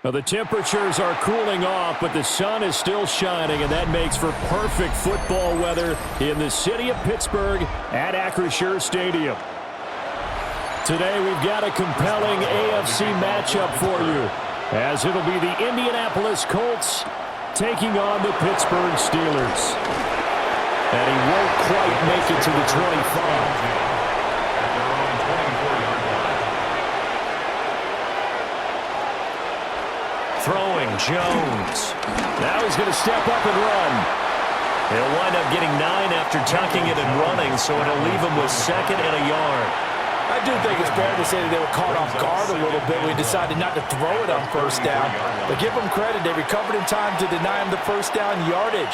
Well, the temperatures are cooling off, but the sun is still shining, and that makes for perfect football weather in the city of Pittsburgh at Acrisure Stadium. Today, we've got a compelling AFC matchup for you, as it'll be the Indianapolis Colts taking on the Pittsburgh Steelers. And he won't quite make it to the 25. Throwing Jones. Now he's going to step up and run. He'll wind up getting 9 after tucking it and running, so it'll leave him with 2nd and a yard. I do think it's fair to say that they were caught off guard a little bit. We decided not to throw it on first down. But give them credit. They recovered in time to deny him the first down yardage.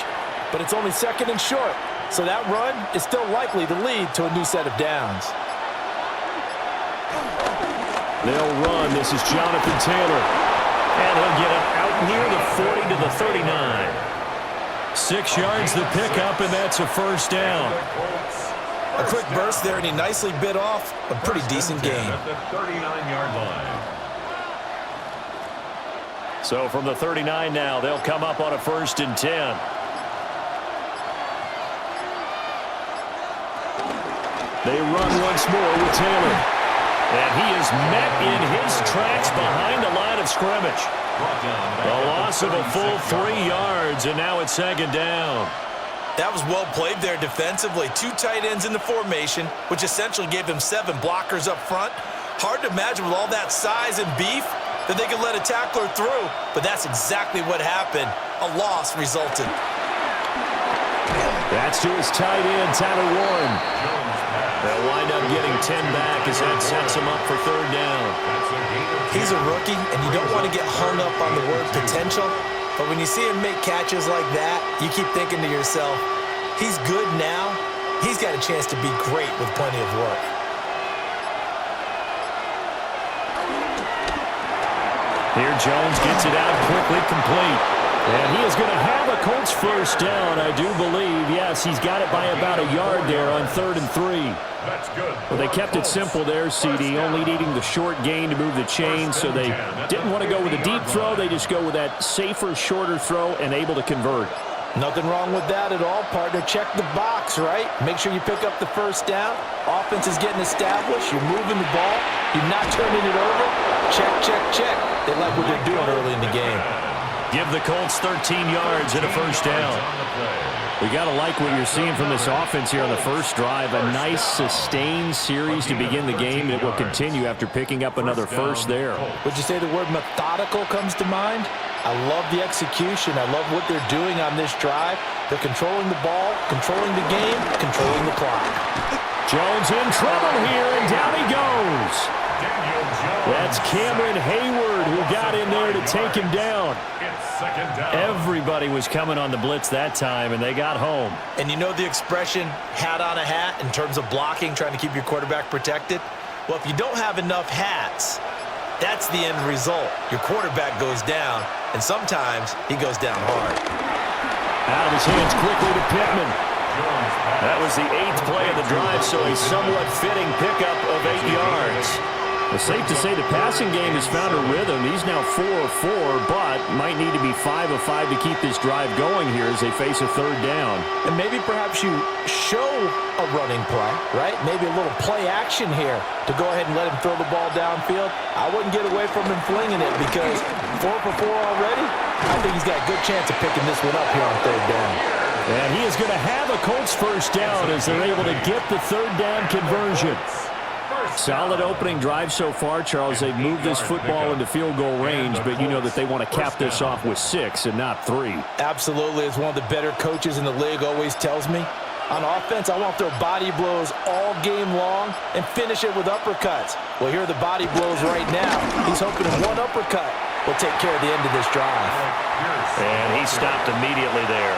But it's only 2nd and short. So that run is still likely to lead to a new set of downs. They'll run. This is Jonathan Taylor. And he'll get it out near the 40 to the 39. 6 yards the pickup, and that's a first down. A quick burst there, and he nicely bit off a pretty decent gain. At the 39-yard line. So from the 39 now, they'll come up on a 1st and 10. They run once more with Taylor. And he is met in his tracks behind the line of scrimmage. A loss of a full 3 yards, and now it's 2nd down. That was well played there defensively. 2 tight ends in the formation, which essentially gave them 7 blockers up front. Hard to imagine with all that size and beef that they could let a tackler through, but that's exactly what happened. A loss resulted. That's to his tight end, Tyler Warren. They'll wind up getting 10 back as that sets him up for 3rd down. He's a rookie, and you don't want to get hung up on the word potential, but when you see him make catches like that, you keep thinking to yourself, he's good now. He's got a chance to be great with plenty of work. Here Jones gets it out quickly, complete. And he is going to have a Colts first down, I do believe. Yes, he's got it by about a yard there on 3rd and 3. That's good. Well, they kept it simple there, CD, only needing the short gain to move the chain, so they didn't want to go with a deep throw. They just go with that safer, shorter throw and able to convert. Nothing wrong with that at all, partner. Check the box, right? Make sure you pick up the first down. Offense is getting established. You're moving the ball. You're not turning it over. Check, check, check. They like what they're doing early in the game. Give the Colts 13 yards and a first down. We got to like what you're seeing from this offense here on the first drive. A nice, sustained series to begin the game that will continue after picking up another first there. Would you say the word methodical comes to mind? I love the execution. I love what they're doing on this drive. They're controlling the ball, controlling the game, controlling the clock. Jones in trouble here, and down he goes. That's Cameron Hayward who got in there to take him down. Everybody was coming on the blitz that time, and they got home. And you know the expression, hat on a hat, in terms of blocking, trying to keep your quarterback protected? Well, if you don't have enough hats, that's the end result. Your quarterback goes down, and sometimes he goes down hard. Out of his hands quickly to Pittman. That was the 8th play of the drive, so a somewhat fitting pickup of 8 yards. It's safe to say the passing game has found a rhythm. He's now 4 of 4, but might need to be 5 of 5 to keep this drive going here as they face a 3rd down. And maybe perhaps you show a running play, right? Maybe a little play action here to go ahead and let him throw the ball downfield. I wouldn't get away from him flinging it because 4 for 4 already. I think he's got a good chance of picking this one up here on 3rd down. And he is going to have a Colts first down as they're able to get the 3rd down conversion. Solid opening drive so far, Charles. They've moved this football into field goal range, but you know that they want to cap this off with 6 and not 3. Absolutely. As one of the better coaches in the league always tells me, on offense, I want their body blows all game long and finish it with uppercuts. Well, here are the body blows right now. He's hoping one uppercut will take care of the end of this drive. And he stopped immediately there.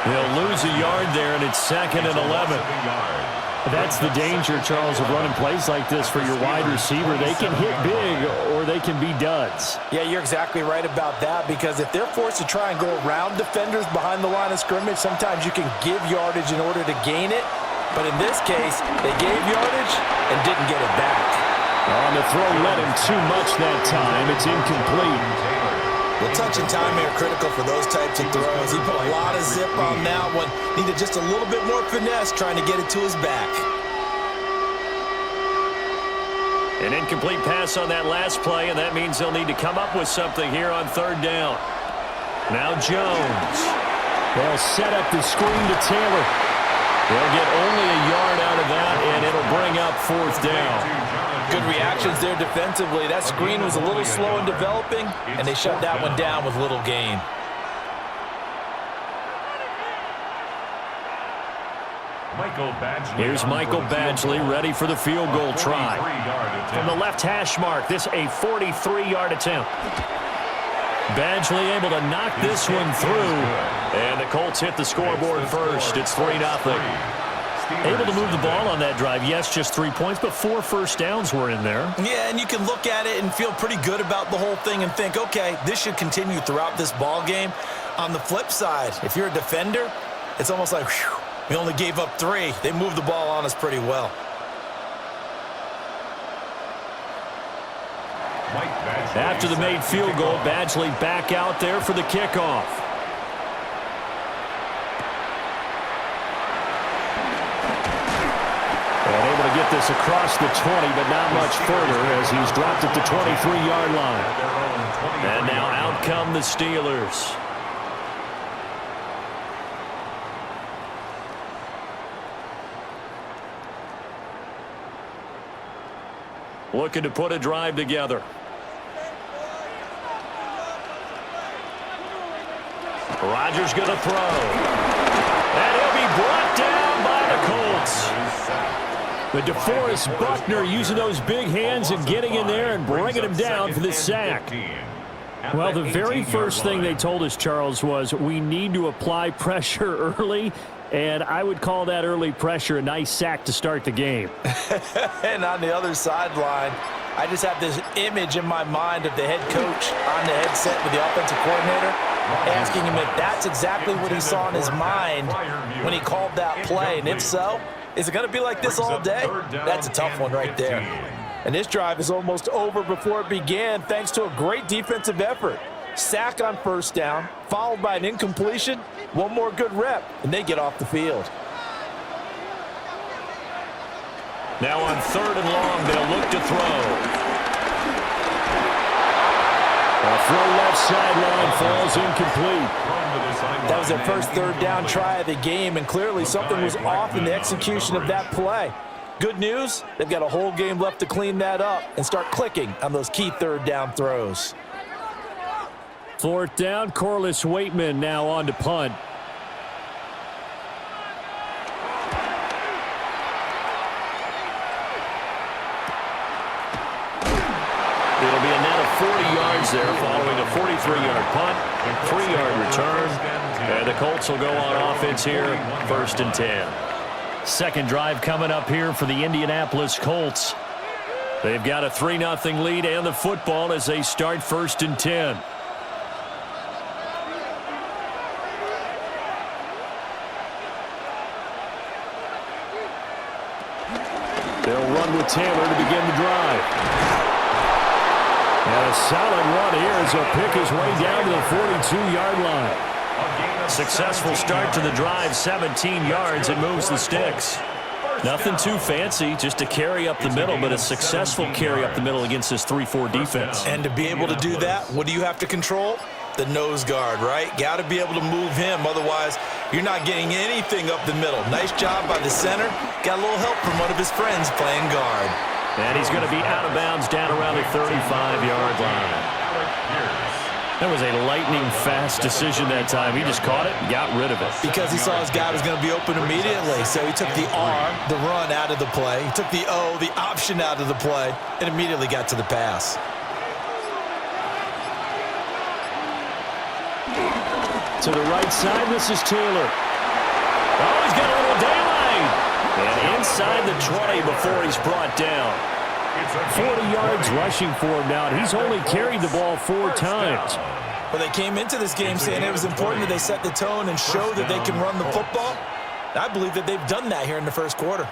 He'll lose a yard there, and it's 2nd and 11. That's the danger, Charles, of running plays like this for your wide receiver. They can hit big or they can be duds. Yeah, you're exactly right about that, because if they're forced to try and go around defenders behind the line of scrimmage, sometimes you can give yardage in order to gain it. But in this case, they gave yardage and didn't get it back. On the throw, led him too much that time. It's incomplete. The touch and timing are critical for those types of throws. He put a lot of zip on that one. Needed just a little bit more finesse trying to get it to his back. An incomplete pass on that last play, and that means they'll need to come up with something here on third down. Now Jones. They'll set up the screen to Taylor. They'll get only a yard out of that, and it'll bring up fourth down. Good reactions there defensively. That screen was a little slow in developing, and they shut that one down with little gain. Here's Michael Badgley ready for the field goal try. From the left hash mark, this a 43-yard attempt. Badgley able to knock this one through, and the Colts hit the scoreboard first. It's 3-0. Able to move the ball on that drive. Yes, just 3 points, but 4 first downs were in there. Yeah, and you can look at it and feel pretty good about the whole thing and think, okay, this should continue throughout this ball game. On the flip side, if you're a defender, it's almost like, whew, we only gave up 3. They moved the ball on us pretty well. After the made field goal, Badgley back out there for the kickoff. And able to get this across the 20, but not much further as he's dropped at the 23-yard line. And now out come the Steelers. Looking to put a drive together. Rodgers going to throw. And he'll be brought down by the Colts. But DeForest Buckner using those big hands and getting in there and bringing him down for the sack. Well, the very first thing they told us, Charles, was we need to apply pressure early. And I would call that early pressure a nice sack to start the game. And on the other sideline, I just have this image in my mind of the head coach on the headset with the offensive coordinator asking him if that's exactly what he saw in his mind when he called that play. And if so, is it going to be like this all day? That's a tough one right there. And this drive is almost over before it began thanks to a great defensive effort. Sack on first down, followed by an incompletion, one more good rep, and they get off the field. Now on third and long, they'll look to throw. A throw left sideline falls incomplete. That was their first third down try of the game, and clearly something was off in the execution of that play. Good news, they've got a whole game left to clean that up and start clicking on those key third down throws. Fourth down, Corliss Waitman now on to punt. It'll be a net of 40 yards there following a 43-yard punt, 3-yard return, and the Colts will go on offense here, 1st and 10. Second drive coming up here for the Indianapolis Colts. They've got a 3-0 lead and the football as they start 1st and 10. They'll run with Taylor to begin the drive. And a solid run here as he'll pick his way down to the 42-yard line. Successful start to the drive, 17 yards, and moves the sticks. Nothing too fancy, just a carry up the middle, but a successful carry up the middle against this 3-4 defense. And to be able to do that, what do you have to control? The nose guard, right? Got to be able to move him, otherwise you're not getting anything up the middle. Nice job by the center. Got a little help from one of his friends playing guard. And he's going to be out of bounds down around the 35-yard line. That was a lightning-fast decision that time. He just caught it and got rid of it. Because he saw his guy was going to be open immediately. So he took the R, the run, out of the play. He took the O, the option, out of the play, and immediately got to the pass. To the right side, this is Taylor. Oh, he's got a little daylight. And inside the 20 before he's brought down. 40 yards rushing for him now. He's only carried the ball 4 times. Well, they came into this game saying it was important that they set the tone and show that they can run the football. I believe that they've done that here in the first quarter.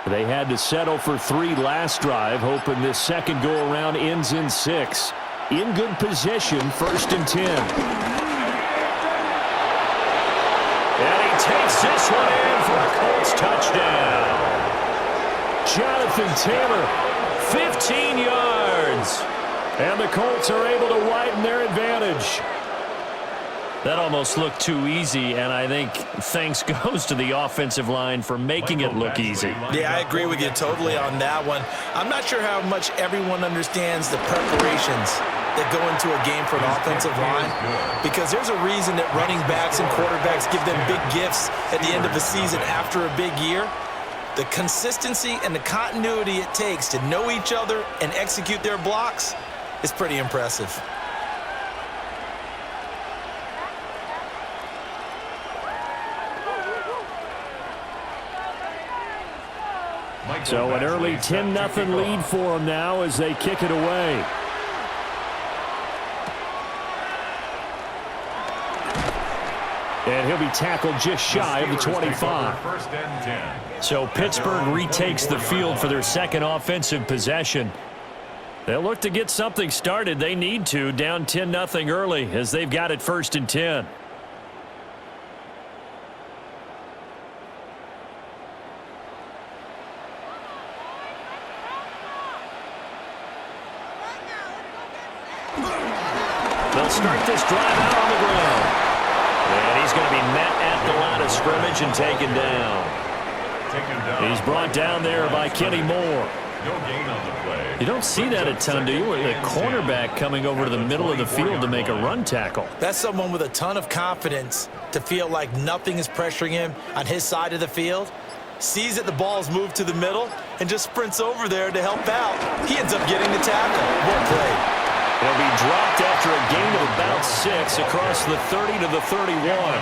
They had to settle for 3 last drive, hoping this second go-around ends in 6. In good position, 1st and 10. And he takes this one in for a Colts touchdown. Jonathan Taylor, 15 yards. And the Colts are able to widen their advantage. That almost looked too easy, and I think thanks goes to the offensive line for making it look easy. Yeah, I agree with you totally on that one. I'm not sure how much everyone understands the preparations that go into a game for an offensive line, because there's a reason that running backs and quarterbacks give them big gifts at the end of the season after a big year. The consistency and the continuity it takes to know each other and execute their blocks is pretty impressive. So an early 10-0 lead for them now as they kick it away. And he'll be tackled just shy of the 25. So Pittsburgh retakes the field for their second offensive possession. They'll look to get something started. They need to, down 10-0 early as they've got it 1st and 10. They'll start this drive out on the ground. And he's going to be met at the line of scrimmage and taken down. He's brought down there by Kenny Moore. No gain on the play. You don't see that a ton, do you? With a cornerback coming over to the middle of the field to make a run tackle. That's someone with a ton of confidence to feel like nothing is pressuring him on his side of the field. Sees that the ball's moved to the middle and just sprints over there to help out. He ends up getting the tackle. Well played. He'll be dropped after a gain of about 6 across the 30 to the 31.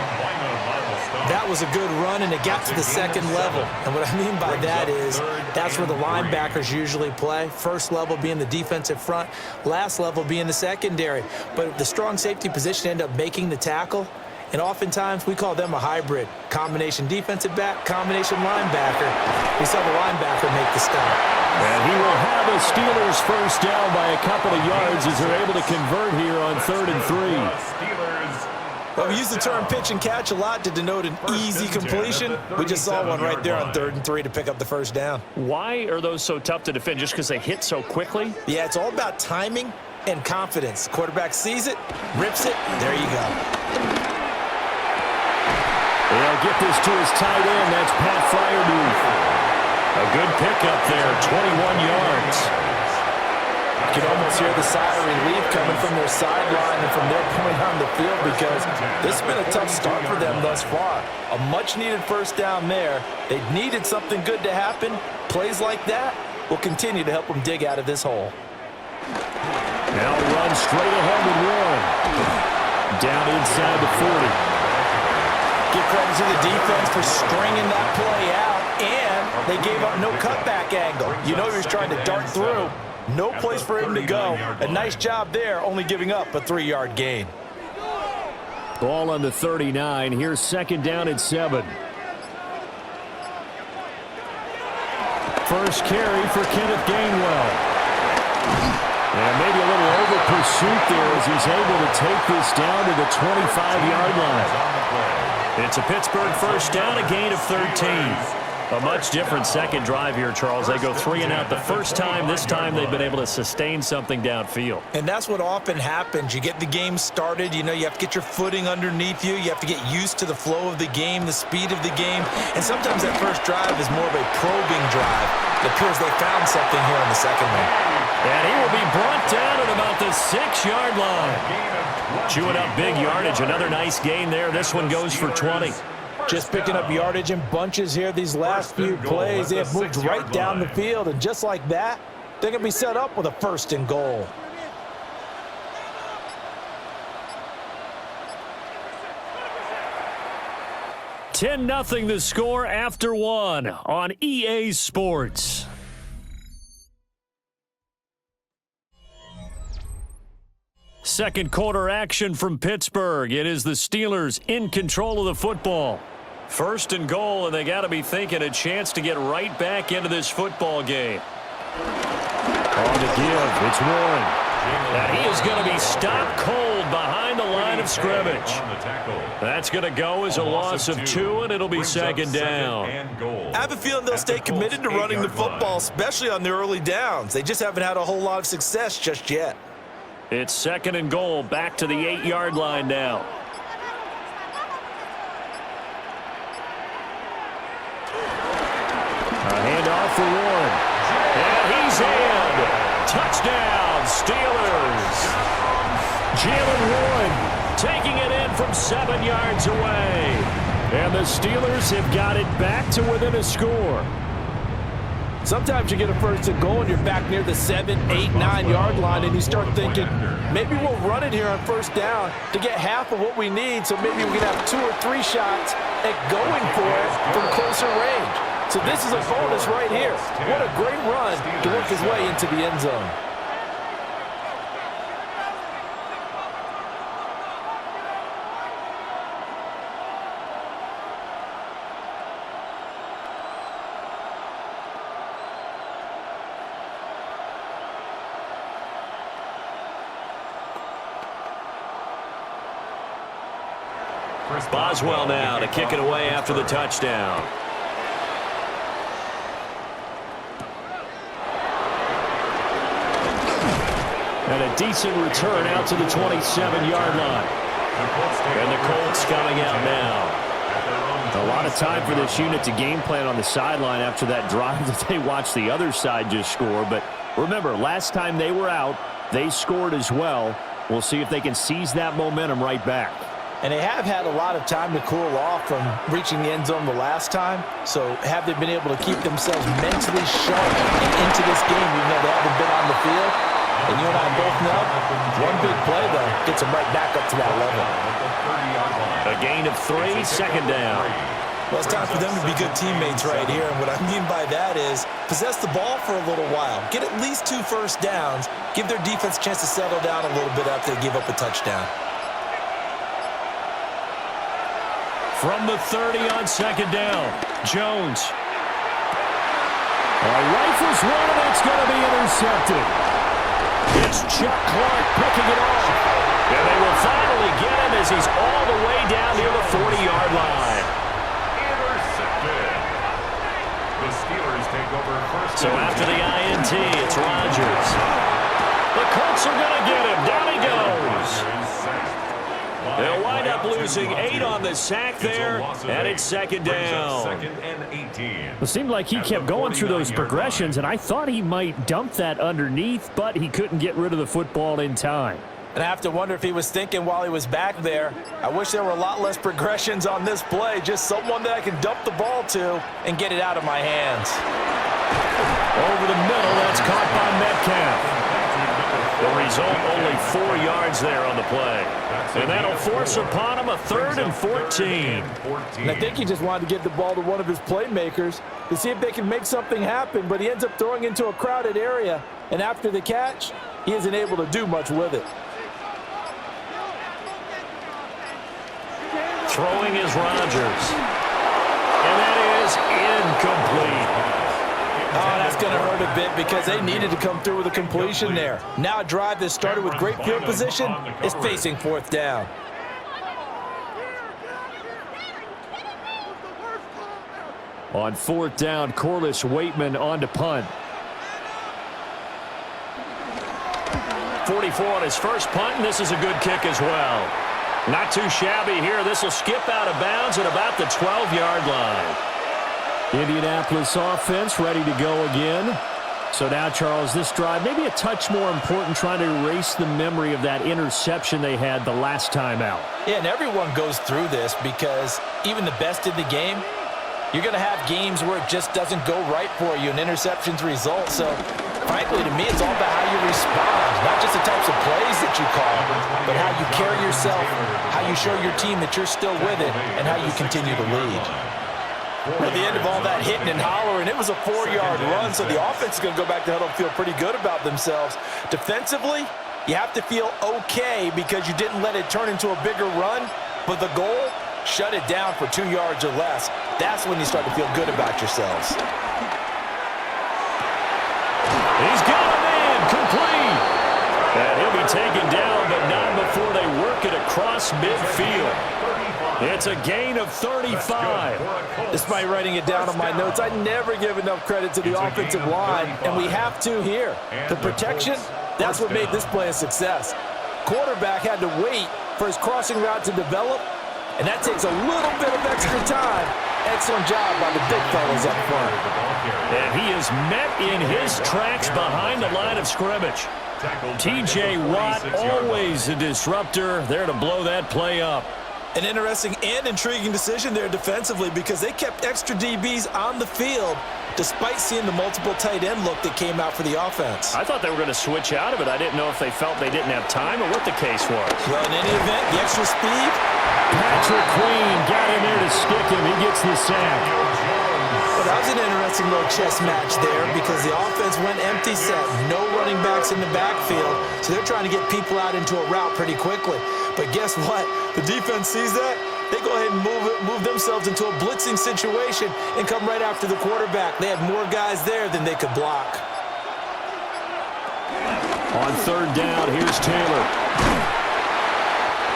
That was a good run, and it got to the second level. And what I mean by that is that's where the linebackers usually play. First level being the defensive front, last level being the secondary. But the strong safety position ended up making the tackle. And oftentimes we call them a hybrid. Combination defensive back, combination linebacker. We saw the linebacker make the stop. And he will have a Steelers first down by a couple of yards as they're able to convert here on 3rd and 3. Well, we use the term pitch and catch a lot to denote an easy completion. We just saw one right there on 3rd and 3 to pick up the first down. Why are those so tough to defend? Just because they hit so quickly? Yeah, it's all about timing and confidence. Quarterback sees it, rips it, there you go. They'll get this to his tight end. That's Pat Fryermuth. A good pickup there, 21 yards. You can almost hear the sigh of relief coming from their sideline and from their point on the field, because this has been a tough start for them thus far. A much-needed first down there. They needed something good to happen. Plays like that will continue to help them dig out of this hole. Now run straight ahead with Warren. Down inside the 40. Give credit to the defense for stringing that play out, and they gave up no cutback angle. You know he was trying to dart through. No place for him to go. A nice job there, only giving up a 3-yard gain. Ball on the 39. Here's 2nd down at 7. First carry for Kenneth Gainwell. And maybe a little over pursuit there as he's able to take this down to the 25-yard line. It's a Pittsburgh first down, a gain of 13. A much different second drive here, Charles. They go 3 and out the first time. This time they've been able to sustain something downfield. And that's what often happens. You get the game started. You know, you have to get your footing underneath you. You have to get used to the flow of the game, the speed of the game. And sometimes that first drive is more of a probing drive. It appears they found something here in the second one. And he will be brought down at about the 6-yard line. Chewing up big yardage. Another nice gain there. This one goes for 20. Just picking up yardage in bunches here these last few plays. They have moved right down the field, and just like that, they're going to be set up with a 1st and goal. Ten 10-0 the score after 1 on EA Sports. Second quarter action from Pittsburgh. It is the Steelers in control of the football. 1st and goal, and they got to be thinking a chance to get right back into this football game. On the give, it's Warren. And he is going to be stopped cold behind the line of scrimmage. That's going to go as a loss of 2, and it'll be second down. I have a feeling they'll stay committed to running the football, especially on the early downs. They just haven't had a whole lot of success just yet. It's second and goal, back to the 8-yard line now. A handoff for Warren. And he's in. Touchdown, Steelers. Jalen Warren taking it in from 7 yards away. And the Steelers have got it back to within a score. Sometimes you get a first and goal and you're back near the 7, 8, 9-yard line and you start thinking, maybe we'll run it here on first down to get half of what we need, so maybe we can have 2 or 3 shots at going for it from closer range. So this is a bonus right here. What a great run to work his way into the end zone. Boswell now to kick it away after the touchdown. And a decent return out to the 27-yard line. And the Colts coming out now. A lot of time for this unit to game plan on the sideline after that drive that they watched the other side just score. But remember, last time they were out, they scored as well. We'll see if they can seize that momentum right back. And they have had a lot of time to cool off from reaching the end zone the last time. So have they been able to keep themselves mentally sharp into this game, even though they haven't been on the field? And you and I both know, one big play, though, gets them right back up to that level. A gain of 3, second down. Well, it's time for them to be good teammates right here. And what I mean by that is possess the ball for a little while. Get at least 2 first downs. Give their defense a chance to settle down a little bit after they give up a touchdown. From the 30 on second down, Jones. Rifles one, and it's going to be intercepted. It's Chuck Clark picking it off. And they will finally get him as he's all the way down near the 40-yard line. Intercepted. The Steelers take over first. So after the INT, it's Rodgers. The Colts are going to get him. Down he goes. They'll wind up losing 8 on the sack there, and it's second down. It seemed like he kept going through those progressions, and I thought he might dump that underneath, but he couldn't get rid of the football in time. And I have to wonder if he was thinking while he was back there, I wish there were a lot less progressions on this play, just someone that I can dump the ball to and get it out of my hands. Over the middle, that's caught by Metcalf. The result, only 4 yards there on the play. And that'll force upon him a 3rd and 14. And I think he just wanted to give the ball to one of his playmakers to see if they can make something happen, but he ends up throwing into a crowded area, and after the catch, he isn't able to do much with it. Throwing is Rodgers. And that is incomplete. Oh, that's going to hurt a bit because they needed to come through with a completion there. Now a drive that started with great field position is facing 4th down. On 4th down, Corliss Waitman on to punt. 44 on his first punt, and this is a good kick as well. Not too shabby here. This will skip out of bounds at about the 12-yard line. Indianapolis offense ready to go again. So now, Charles, this drive maybe a touch more important, trying to erase the memory of that interception they had the last time out. Yeah, and everyone goes through this because even the best in the game, you're going to have games where it just doesn't go right for you and interceptions result. So, frankly, to me, it's all about how you respond, not just the types of plays that you call, but how you carry yourself, how you show your team that you're still with it, and how you continue to lead. At the end of all that hitting and hollering, it was a 4-yard run, so the offense is going to go back to huddle and feel pretty good about themselves. Defensively, you have to feel okay because you didn't let it turn into a bigger run, but the goal, shut it down for 2 yards or less. That's when you start to feel good about yourselves. He's got a man complete. And taken down, but not before they work it across midfield. It's a gain of 35. Despite writing it down on my notes, I never give enough credit to the offensive line, and we have to here. The protection, that's what made this play a success. Quarterback had to wait for his crossing route to develop, and that takes a little bit of extra time. Excellent job by the big fellas up front. And he is met in his tracks behind the line of scrimmage. T.J. Watt, always a disruptor, there to blow that play up. An interesting and intriguing decision there defensively because they kept extra DBs on the field despite seeing the multiple tight end look that came out for the offense. I thought they were going to switch out of it. I didn't know if they felt they didn't have time or what the case was. Well, in any event, the extra speed. Patrick Queen got in there to stick him. He gets the sack. Well, that was an interesting little chess match there because the offense went empty set. No running backs in the backfield, so they're trying to get people out into a route pretty quickly. But guess what? The defense sees that. They go ahead and move themselves into a blitzing situation and come right after the quarterback. They had more guys there than they could block. On third down, here's Taylor.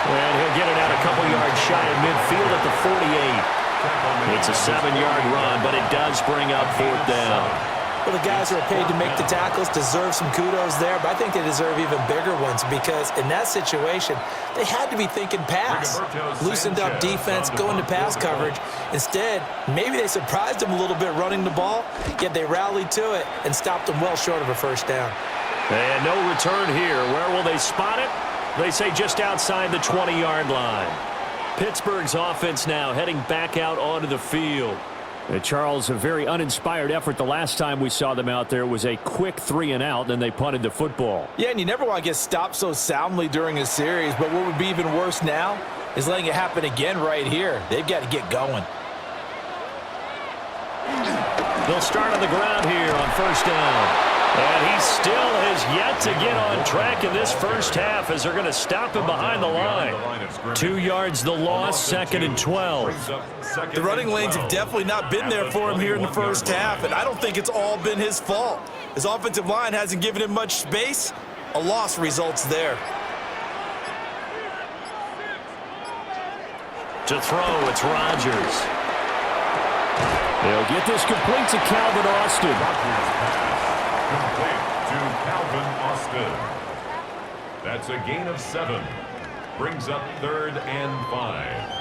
And he'll get it out a couple yards shy of midfield at the 48. It's a 7-yard run, but it does bring up fourth down. Well, the guys who are paid to make the tackles deserve some kudos there, but I think they deserve even bigger ones because in that situation, they had to be thinking pass. Loosened up defense, going to pass coverage. Instead, maybe they surprised them a little bit running the ball, yet they rallied to it and stopped them well short of a first down. And no return here. Where will they spot it? They say just outside the 20-yard line. Pittsburgh's offense now heading back out onto the field. Charles, a very uninspired effort the last time we saw them out there. It was a quick 3-and-out, and they punted the football. Yeah, and you never want to get stopped so soundly during a series, but what would be even worse now is letting it happen again right here. They've got to get going. They'll start on the ground here on first down. And he still has yet to get on track in this first half as they're going to stop him behind the line. 2 yards the loss, 2nd and 12. The running lanes have definitely not been there for him here in the first half, and I don't think it's all been his fault. His offensive line hasn't given him much space. A loss results there. To throw, it's Rodgers. They'll get this complete to Calvin Austin. Complete to Calvin Austin. That's a gain of 7. Brings up 3rd and 5.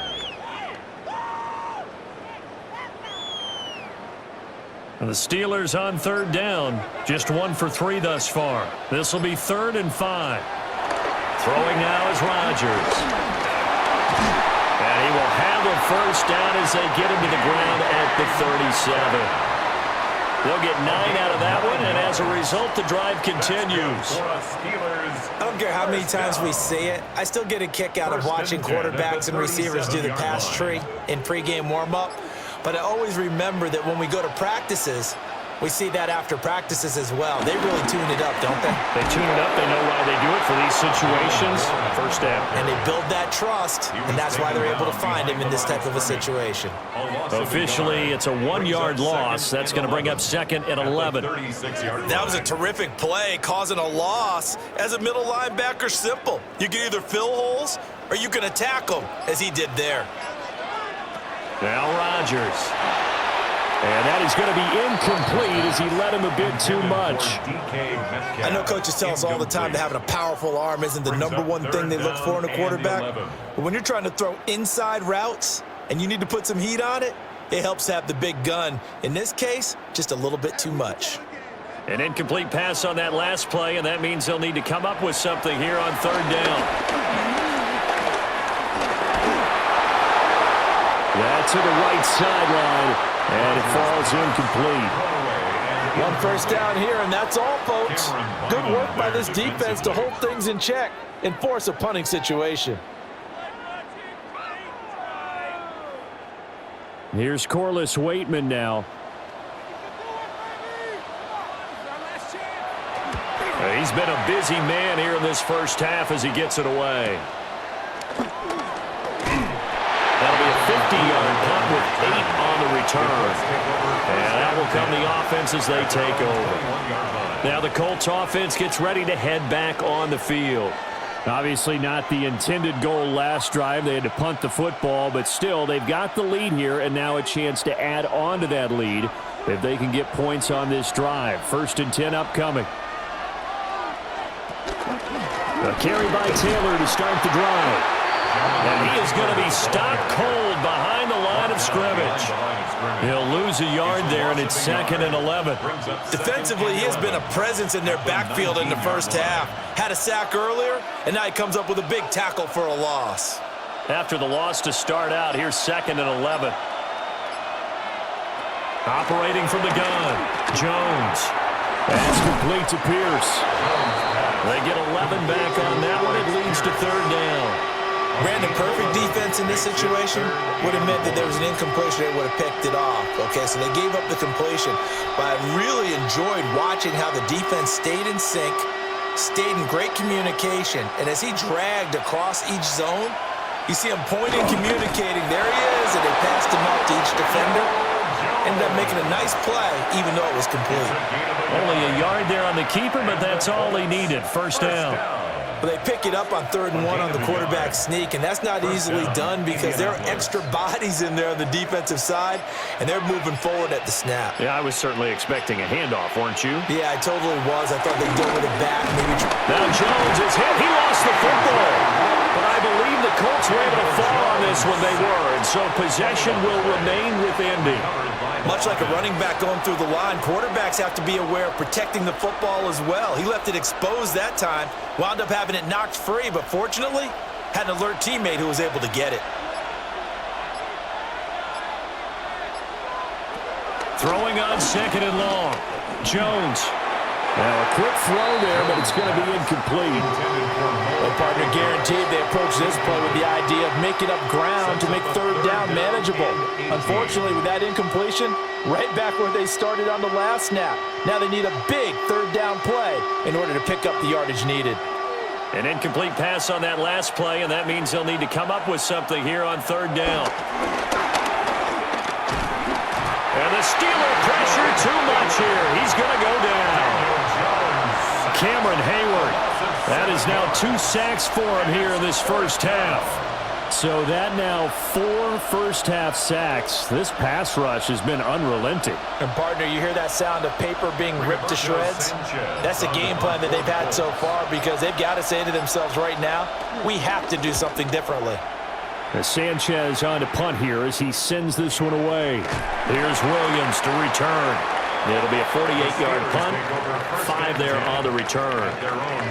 And the Steelers on third down. Just 1 for 3 thus far. This will be 3rd and 5. Throwing now is Rodgers. And he will have a first down as they get him to the ground at the 37. They'll get 9 out of that one, and as a result, the drive continues. I don't care how many times we see it. I still get a kick out of watching quarterbacks and receivers do the pass tree in pregame warm-up. But I always remember that when we go to practices, we see that after practices as well. They really tune it up, don't they? They tune it up. They know why they do it for these situations. First down. And they build that trust, and that's why they're able to find him in this type of a situation. Officially, it's a 1-yard loss. That's going to bring up 2nd and 11. That was a terrific play, causing a loss. As a middle linebacker, simple. You can either fill holes or you can attack them, as he did there. Now Rodgers. And that is going to be incomplete as he led him a bit too much. I know coaches tell us all the time that having a powerful arm isn't the #1 thing they look for in a quarterback. But when you're trying to throw inside routes and you need to put some heat on it, it helps have the big gun. In this case, just a little bit too much. An incomplete pass on that last play, and that means they'll need to come up with something here on third down. That's to the right sideline. And it falls incomplete. 1 first down here, and that's all, folks. Good work by this defense to hold things in check and force a punting situation. Here's Corliss Waitman now. He's been a busy man here in this first half as he gets it away. That'll be a 50-yard punt with 8 on the return. And that will come the offense as they take over. Now the Colts offense gets ready to head back on the field. Obviously not the intended goal last drive. They had to punt the football, but still they've got the lead here and now a chance to add on to that lead if they can get points on this drive. 1st and 10 upcoming. A carry by Taylor to start the drive. And he is going to be stopped cold behind the line of scrimmage. He'll lose a yard there, and it's 2nd and 11. Defensively, he has been a presence in their backfield in the first half. Had a sack earlier, and now he comes up with a big tackle for a loss. After the loss to start out, here's 2nd and 11. Operating from the gun, Jones. That's complete to Pierce. They get 11 back on that one. It leads to 3rd down. Brandon, perfect defense in this situation would have meant that there was an incompletion. They would have picked it off. Okay, so they gave up the completion. But I really enjoyed watching how the defense stayed in sync, stayed in great communication. And as he dragged across each zone, you see him pointing, communicating. There he is, and they passed him out to each defender. Ended up making a nice play, even though it was complete. Only a yard there on the keeper, but that's all he needed. 1st down. But they pick it up on 3rd and 1 on the quarterback sneak, and that's not easily done because there are extra bodies in there on the defensive side, and they're moving forward at the snap. Yeah, I was certainly expecting a handoff, weren't you? Yeah, I totally was. I thought they'd go with it back. Maybe. Now Jones is hit. He lost the football. But I believe the Colts were able to fall on this when they were, and so possession will remain with Indy. Much like a running back going through the line, quarterbacks have to be aware of protecting the football as well. He left it exposed that time, wound up having it knocked free, but fortunately, had an alert teammate who was able to get it. Throwing on 2nd and long. Jones. Now a quick throw there, but it's going to be incomplete. Well, partner, guaranteed they approach this play with the idea of making up ground to make 3rd down manageable. Unfortunately, with that incompletion, right back where they started on the last snap. Now they need a big 3rd down play in order to pick up the yardage needed. An incomplete pass on that last play, and that means they'll need to come up with something here on 3rd down. And the Steeler pressure too much here. He's going to go down. Cameron Hayward. That is now 2 sacks for him here in this first half. So that now 4 first-half sacks. This pass rush has been unrelenting. And, partner, you hear that sound of paper being ripped to shreds? That's the game plan that they've had so far because they've got to say to themselves right now, we have to do something differently. Sanchez on to punt here as he sends this one away. Here's Williams to return. It'll be a 48-yard punt, 5 there on the return.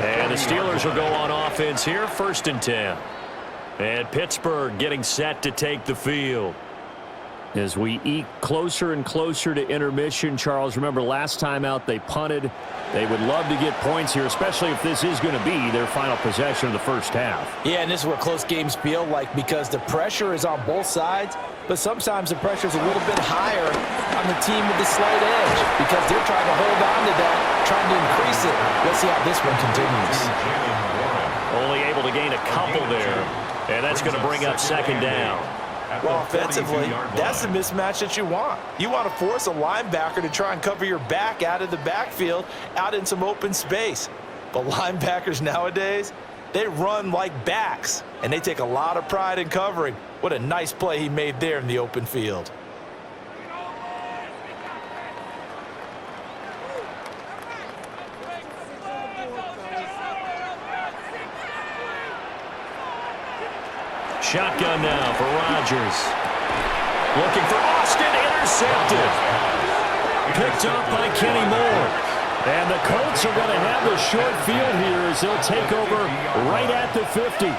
And the Steelers will go on offense here, 1st and 10. And Pittsburgh getting set to take the field. As we eke closer and closer to intermission, Charles, remember last time out they punted. They would love to get points here, especially if this is going to be their final possession of the first half. Yeah, and this is what close games feel like because the pressure is on both sides, but sometimes the pressure is a little bit higher on the team with the slight edge because they're trying to hold on to that, trying to increase it. Let's see how this one continues. Only able to gain a couple there, and that's going to bring up 2nd down. Well, offensively, that's the mismatch that you want. You want to force a linebacker to try and cover your back out of the backfield, out in some open space. But linebackers nowadays, they run like backs, and they take a lot of pride in covering. What a nice play he made there in the open field. Shotgun now for Rodgers. Looking for Austin, intercepted. Picked up by Kenny Moore. And the Colts are going to have the short field here as they'll take over right at the 50.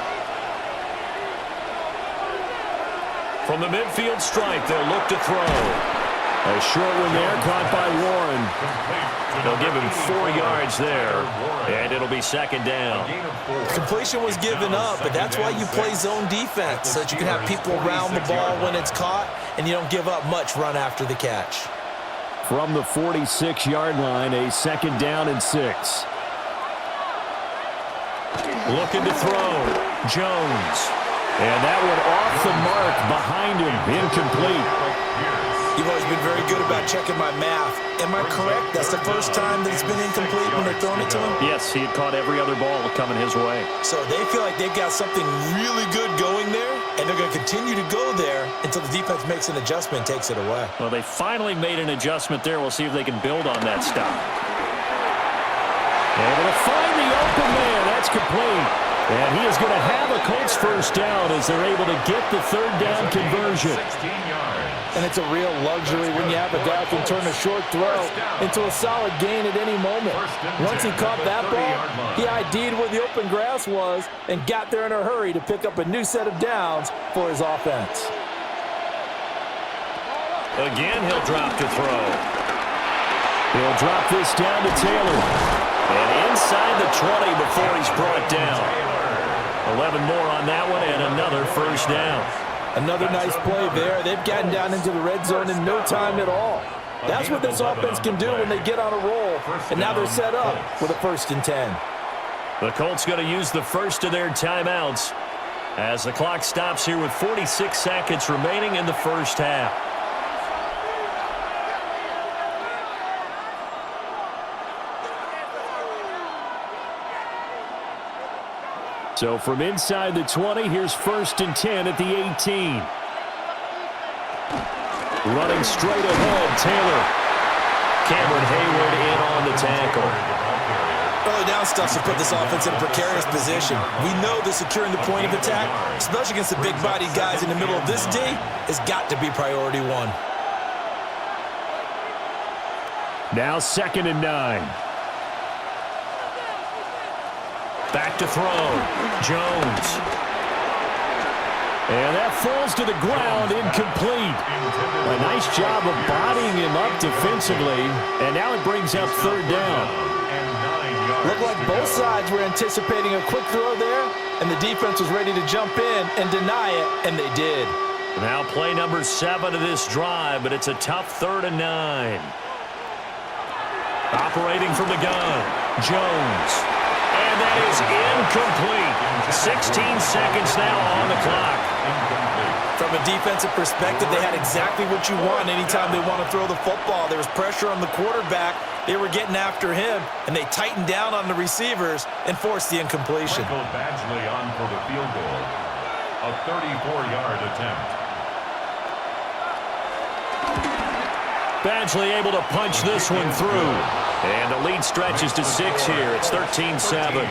From the midfield stripe, they'll look to throw. A short one there, caught by Warren. They'll give him 4 yards there, and it'll be 2nd down. Completion was given up, but that's why you play zone defense, so that you can have people around the ball when it's caught, and you don't give up much run after the catch. From the 46-yard line, a 2nd down and 6. Looking to throw, Jones. And that one off the mark behind him, incomplete. You've always been very good about checking my math. Am I correct? That's the first time that it's been incomplete when they're throwing it to him? Yes, he had caught every other ball coming his way. So they feel like they've got something really good going there, and they're going to continue to go there until the defense makes an adjustment and takes it away. Well, they finally made an adjustment there. We'll see if they can build on that stop. Able to find the open man. That's complete. And he is going to have a Colts first down as they're able to get the third down conversion. 16 yards. And it's a real luxury when you have a guy who can turn a short throw into a solid gain at any moment. Once he caught that ball, he ID'd where the open grass was and got there in a hurry to pick up a new set of downs for his offense. Again, he'll drop to throw. He'll drop this down to Taylor. And inside the 20 before he's brought down. 11 more on that one and another first down. Another nice play there. They've gotten down into the red zone in no time at all. That's what this offense can do when they get on a roll. And now they're set up with a 1st and 10. The Colts going to use the first of their timeouts as the clock stops here with 46 seconds remaining in the first half. So from inside the 20, here's 1st and 10 at the 18. Running straight ahead, Taylor. Cameron Hayward in on the tackle. Early down stuff to put this offense in a precarious position. We know that securing the point of attack, especially against the big-bodied guys in the middle of this D, has got to be priority one. Now 2nd and 9. Back to throw. Jones. And that falls to the ground, incomplete. A nice job of bodying him up defensively, and now it brings up 3rd down. Looked like both sides were anticipating a quick throw there, and the defense was ready to jump in and deny it, and they did. Now play number 7 of this drive, but it's a tough 3rd and 9. Operating from the gun, Jones. And that is incomplete. 16 seconds now on the clock. From a defensive perspective, they had exactly what you want anytime they want to throw the football. There was pressure on the quarterback. They were getting after him, and they tightened down on the receivers and forced the incompletion. Michael Badgley on for the field goal. A 34-yard attempt. Badgley able to punch this one through. And the lead stretches to 6 here. It's 13-7.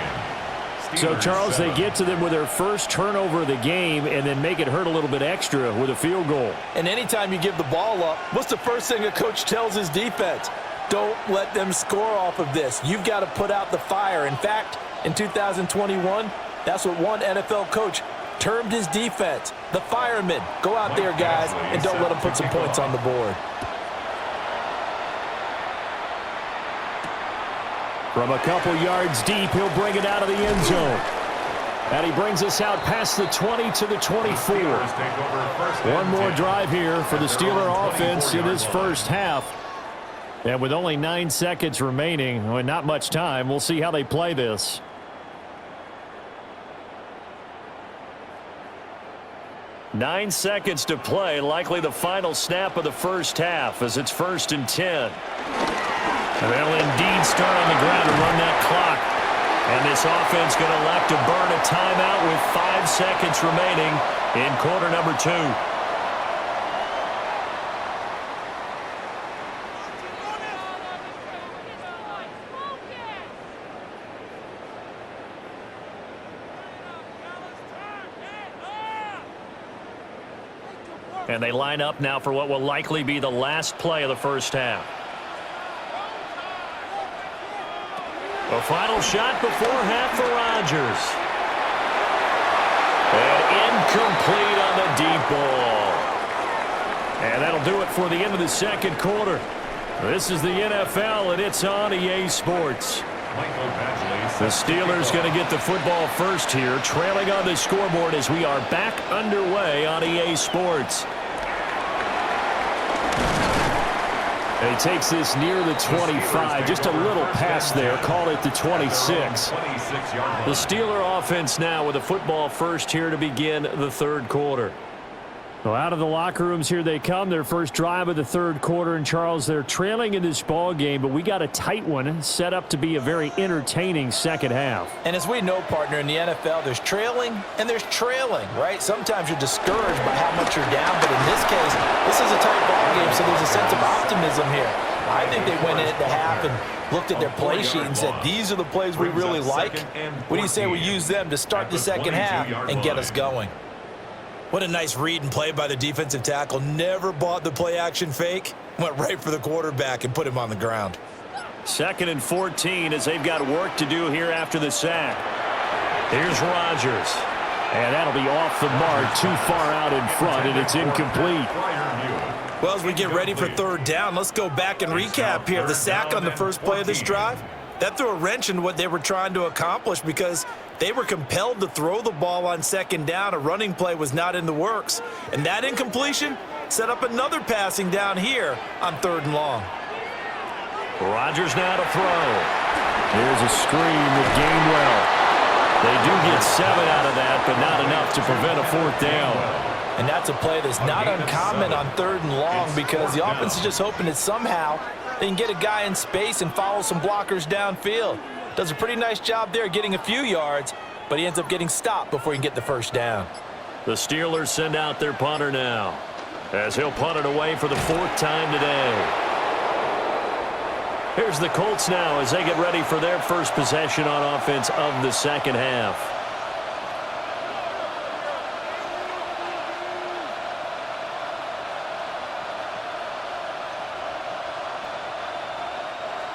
So, Charles, they get to them with their first turnover of the game and then make it hurt a little bit extra with a field goal. And anytime you give the ball up, what's the first thing a coach tells his defense? Don't let them score off of this. You've got to put out the fire. In fact, in 2021, that's what one NFL coach termed his defense. The firemen. Go out there, guys, and don't let them put some points on the board. From a couple yards deep, he'll bring it out of the end zone. And he brings us out past the 20 to the 24. One more drive here for the Steeler offense in this first half. And with only 9 seconds remaining, and not much time, we'll see how they play this. Nine seconds to play, likely the final snap of the first half as it's 1st and 10. And they'll indeed start on the ground and run that clock. And this offense going to elect to burn a timeout with 5 seconds remaining in quarter number 2. And they line up now for what will likely be the last play of the first half. A final shot before half for Rodgers. And incomplete on the deep ball. And that'll do it for the end of the second quarter. This is the NFL, and it's on EA Sports. The Steelers going to get the football first here, trailing on the scoreboard as we are back underway on EA Sports. And he takes this near the 25, just a little pass there, call it the 26. The Steeler offense now with a football first here to begin the third quarter. Well, out of the locker rooms here they come. Their first drive of the third quarter. And, Charles, they're trailing in this ball game, but we got a tight one set up to be a very entertaining second half. And as we know, partner, in the NFL, there's trailing and there's trailing, right? Sometimes you're discouraged by how much you're down, but in this case, this is a tight ball game, so there's a sense of optimism here. I think they went in at the half and looked at their play sheet and said, these are the plays we really like. What do you say we use them to start the second half and get us going? What a nice read and play by the defensive tackle. Never bought the play-action fake. Went right for the quarterback and put him on the ground. 2nd and 14 as they've got work to do here after the sack. Here's Rodgers. And that'll be off the mark, too far out in front, and it's incomplete. Well, as we get ready for third down, let's go back and recap here. The sack on the first play of this drive, that threw a wrench in what they were trying to accomplish because they were compelled to throw the ball on second down. A running play was not in the works. And that incompletion set up another passing down here on 3rd and long. Rodgers now to throw. Here's a screen with Gainwell. They do get 7 out of that, but not enough to prevent a 4th down. And that's a play that's not uncommon on 3rd and long because the offense is just hoping that somehow they can get a guy in space and follow some blockers downfield. Does a pretty nice job there getting a few yards, but he ends up getting stopped before he can get the first down. The Steelers send out their punter now as he'll punt it away for the 4th time today. Here's the Colts now as they get ready for their first possession on offense of the second half.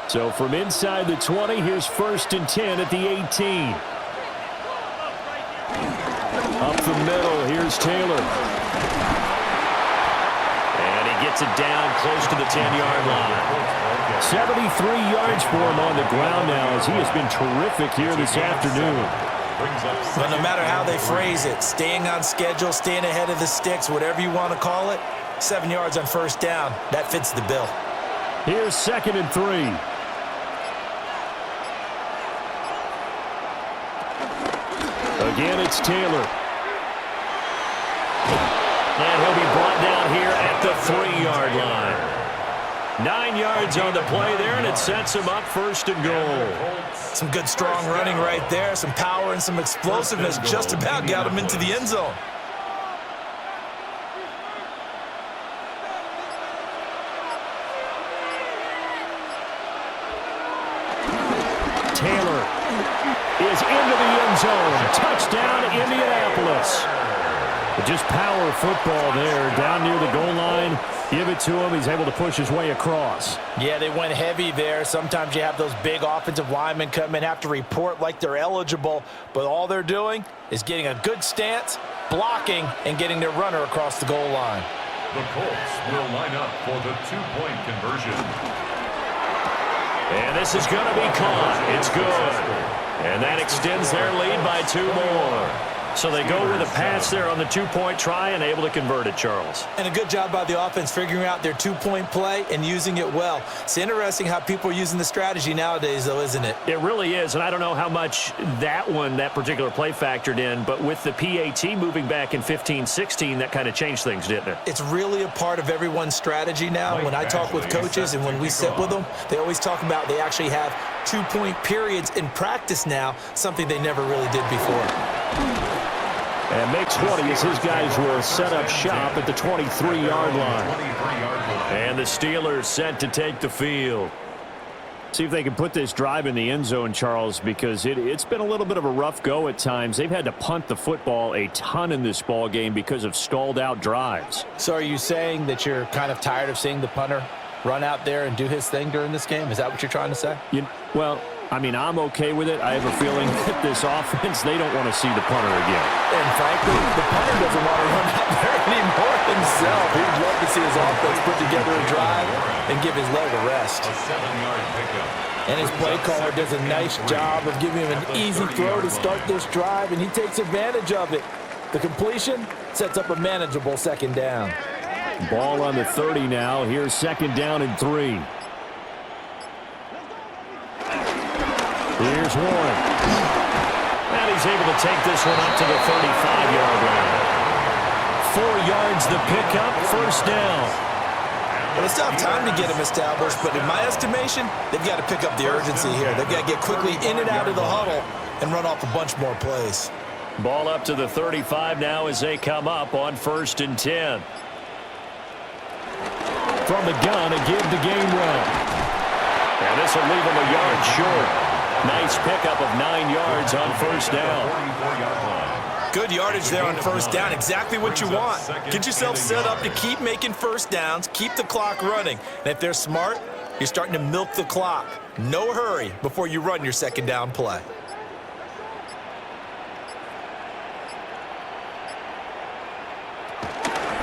So from inside the 20, here's 1st and 10 at the 18. Up the middle, here's Taylor. And he gets it down close to the 10-yard line. 73 yards for him on the ground now as he has been terrific here this afternoon. But no matter how they phrase it, staying on schedule, staying ahead of the sticks, whatever you want to call it, 7 yards on first down, that fits the bill. Here's 2nd and 3. Again, it's Taylor. And he'll be brought down here at the 3-yard line. 9 yards on the play there, and it sets him up 1st and goal. Some good, strong running right there. Some power and some explosiveness. Just about got him into the end zone. Taylor is into the end zone. Touchdown, Indianapolis. Just power football there down near the goal line. Give it to him. He's able to push his way across. Yeah, they went heavy there. Sometimes you have those big offensive linemen come in, have to report like they're eligible, but all they're doing is getting a good stance, blocking, and getting their runner across the goal line. The Colts will line up for the 2-point conversion. And this is going to be caught. It's good. And that extends their lead by 2 more. So they go with a pass there on the 2-point try and able to convert it, Charles. And a good job by the offense figuring out their 2-point play and using it well. It's interesting how people are using the strategy nowadays, though, isn't it? It really is, and I don't know how much that particular play factored in, but with the PAT moving back in 15-16, that kind of changed things, didn't it? It's really a part of everyone's strategy now. When I talk with coaches and when we sit with them, they always talk about they actually have 2-point periods in practice now, something they never really did before. And make 20 as his guys will set up shop at the 23-yard line. And the Steelers set to take the field. See if they can put this drive in the end zone, Charles, because it's been a little bit of a rough go at times. They've had to punt the football a ton in this ball game because of stalled-out drives. So are you saying that you're kind of tired of seeing the punter run out there and do his thing during this game? Is that what you're trying to say? Well, I mean, I'm okay with it. I have a feeling that this offense, they don't want to see the punter again. And frankly, the punter doesn't want to run out there anymore himself. He'd love to see his offense put together a drive and give his leg a rest. A 7-yard pickup. And his play caller does a nice job of giving him an easy throw to start this drive, and he takes advantage of it. The completion sets up a manageable 2nd down. Ball on the 30 now. Here's 2nd down and 3. Here's Warren. And he's able to take this one up to the 35-yard line. 4 yards yards, the pickup, first down. Well, they still have time to get him established, but in my estimation, they've got to pick up the urgency here. They've got to get quickly in and out of the huddle and run off a bunch more plays. Ball up to the 35 now as they come up on 1st and 10. From the gun, a give to Gainwell. And this will leave him a yard short. Nice pickup of 9 yards on 1st down. Good yardage there on 1st down. Exactly what you want. Get yourself set up to keep making 1st downs, keep the clock running. And if they're smart, you're starting to milk the clock. No hurry before you run your 2nd down play.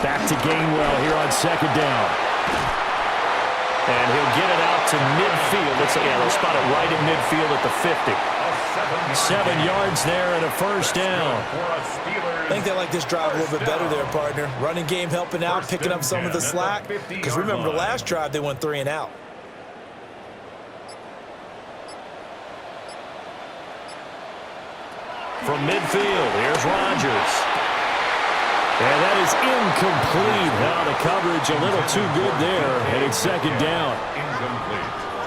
Back to Gainwell here on 2nd down. And he'll get it out to midfield. They'll spot it right in midfield at the 50. 7 yards there and a 1st down. I think they like this drive a little bit better there, partner. Running game helping out, picking up some of the slack. Because remember, the last drive they went 3 and out. From midfield, here's Rodgers. And that is incomplete. Now the coverage a little too good there, and it's 2nd down.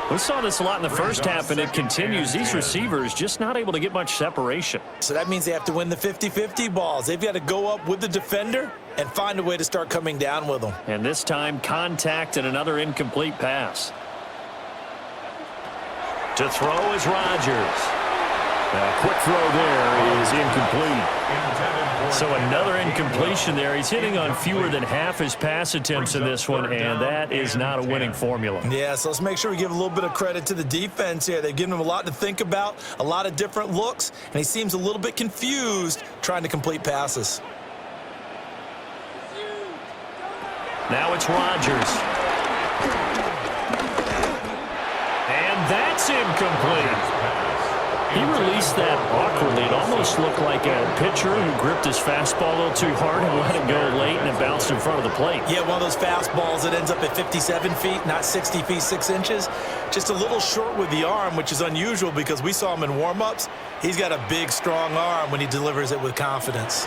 We saw this a lot in the first half, and it continues. These receivers just not able to get much separation. So that means they have to win the 50-50 balls. They've got to go up with the defender and find a way to start coming down with them. And this time, contact and another incomplete pass. To throw is Rodgers. A quick throw there is incomplete. So another incompletion there. He's hitting on fewer than half his pass attempts in this one, and that is not a winning formula. Yeah, so let's make sure we give a little bit of credit to the defense here. They've given him a lot to think about, a lot of different looks, and he seems a little bit confused trying to complete passes. Now it's Rodgers. And that's incomplete. He released that awkwardly. It almost looked like a pitcher who gripped his fastball a little too hard and let it go late, and it bounced in front of the plate. Yeah, one of those fastballs that ends up at 57 feet, not 60 feet, 6 inches. Just a little short with the arm, which is unusual because we saw him in warm-ups. He's got a big, strong arm when he delivers it with confidence.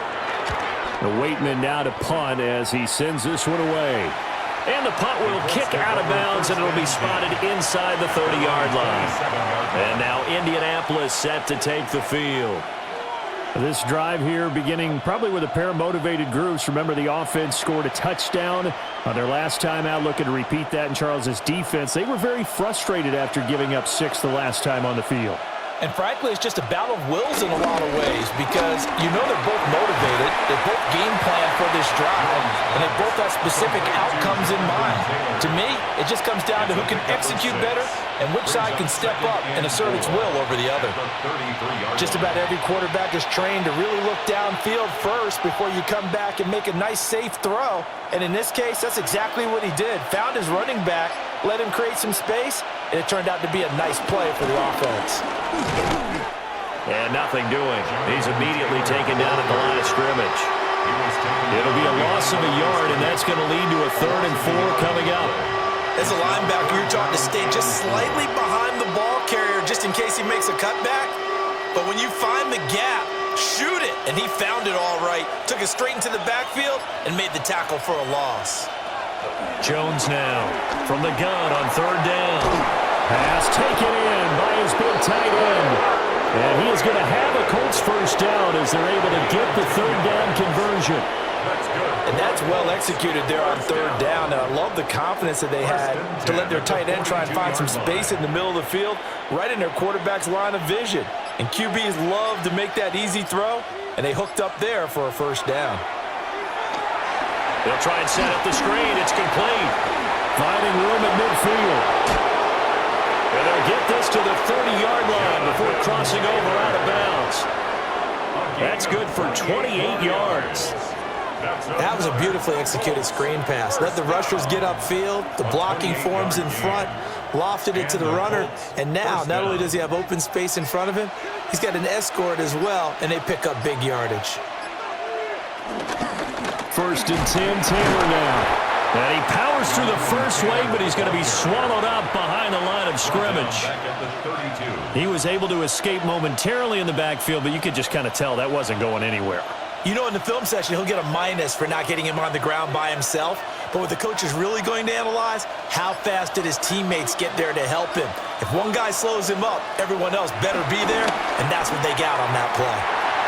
The Waitman now to punt as he sends this one away. And the punt will kick out of bounds, and it'll be spotted inside the 30-yard line. And now Indianapolis set to take the field. This drive here beginning probably with a pair of motivated groups. Remember, the offense scored a touchdown on their last time out, looking to repeat that in Charles's defense. They were very frustrated after giving up 6 the last time on the field. And frankly, it's just a battle of wills in a lot of ways because you know they're both motivated, they both game plan for this drive, and they both have specific outcomes in mind. To me, it just comes down to who can execute better and which side can step up and assert its will over the other. Just about every quarterback is trained to really look downfield first before you come back and make a nice, safe throw. And in this case, that's exactly what he did. Found his running back, let him create some space, and it turned out to be a nice play for the offense. And nothing doing. He's immediately taken down at the line of scrimmage. It'll be a loss of a yard, and that's going to lead to a 3rd and 4 coming up. As a linebacker, you're taught to stay just slightly behind the ball carrier just in case he makes a cutback. But when you find the gap, shoot it. And he found it all right. Took it straight into the backfield and made the tackle for a loss. Jones now from the gun on 3rd down. Pass taken in by his big tight end. And he is going to have a Colts 1st down as they're able to get the 3rd down conversion. And that's well executed there on 3rd down. And I love the confidence that they had to let their tight end try and find some space in the middle of the field, right in their quarterback's line of vision. And QBs love to make that easy throw, and they hooked up there for a 1st down. They'll try and set up the screen. It's complete. Finding room at midfield. And they'll get this to the 30-yard line before crossing over out of bounds. That's good for 28 yards. That was a beautifully executed screen pass. Let the rushers get upfield. The blocking forms in front. Lofted it to the runner. And now, not only does he have open space in front of him, he's got an escort as well, and they pick up big yardage. 1st and 10, Taylor now. And he powers through the first wave, but he's going to be swallowed up behind the line of scrimmage. He was able to escape momentarily in the backfield, but you could just kind of tell that wasn't going anywhere. You know, in the film session, he'll get a minus for not getting him on the ground by himself. But what the coach is really going to analyze, how fast did his teammates get there to help him? If one guy slows him up, everyone else better be there, and that's what they got on that play.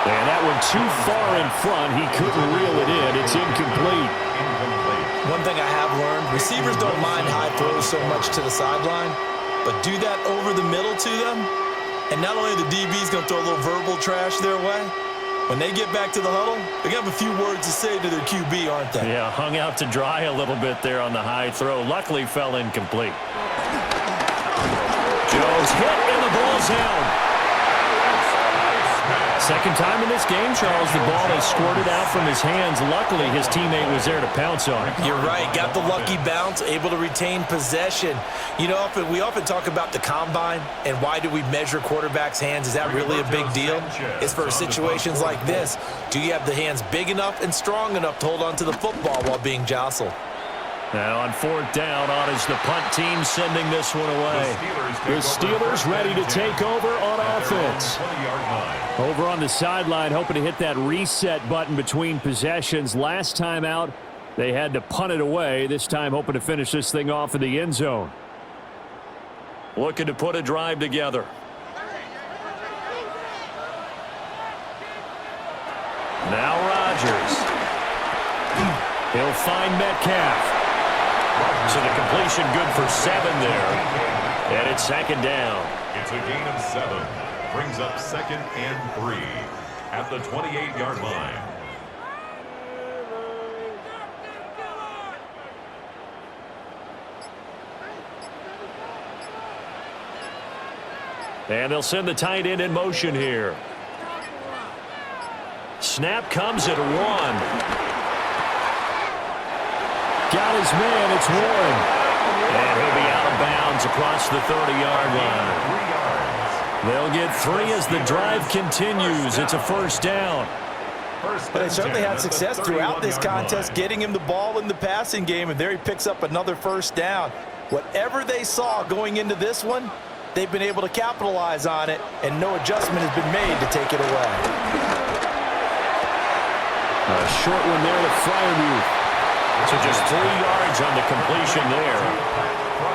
And that one too far in front. He couldn't reel it in. It's incomplete. One thing I have learned, receivers don't mind high throws so much to the sideline, but do that over the middle to them, and not only are the DBs going to throw a little verbal trash their way, when they get back to the huddle, they're going to have a few words to say to their QB, aren't they? Yeah, hung out to dry a little bit there on the high throw. Luckily fell incomplete. Jones hit and the ball's out. Second time in this game, Charles, the ball has squirted out from his hands. Luckily, his teammate was there to pounce on it. You're right. Got the lucky bounce, able to retain possession. You know, we often talk about the combine and why do we measure quarterbacks' hands. Is that really a big deal? It's for situations like this. Do you have the hands big enough and strong enough to hold on to the football while being jostled? Now on fourth down, on is the punt team sending this one away. The Steelers ready to take over on offense. Over on the sideline, hoping to hit that reset button between possessions. Last time out, they had to punt it away. This time hoping to finish this thing off in the end zone. Looking to put a drive together. Now Rodgers. He'll find Metcalf. So the completion good for 7 there. And it's second down. It's a gain of 7. Brings up 2nd and 3 at the 28-yard line. And they'll send the tight end in motion here. Snap comes at 1. Got his man, it's Warren. And he'll be out of bounds across the 30-yard line. They'll get 3 as the drive continues. It's a first down. But they certainly had success throughout this contest, getting him the ball in the passing game, and there he picks up another first down. Whatever they saw going into this one, they've been able to capitalize on it, and no adjustment has been made to take it away. A short one there to Freiermuth. So just 3 yards on the completion there.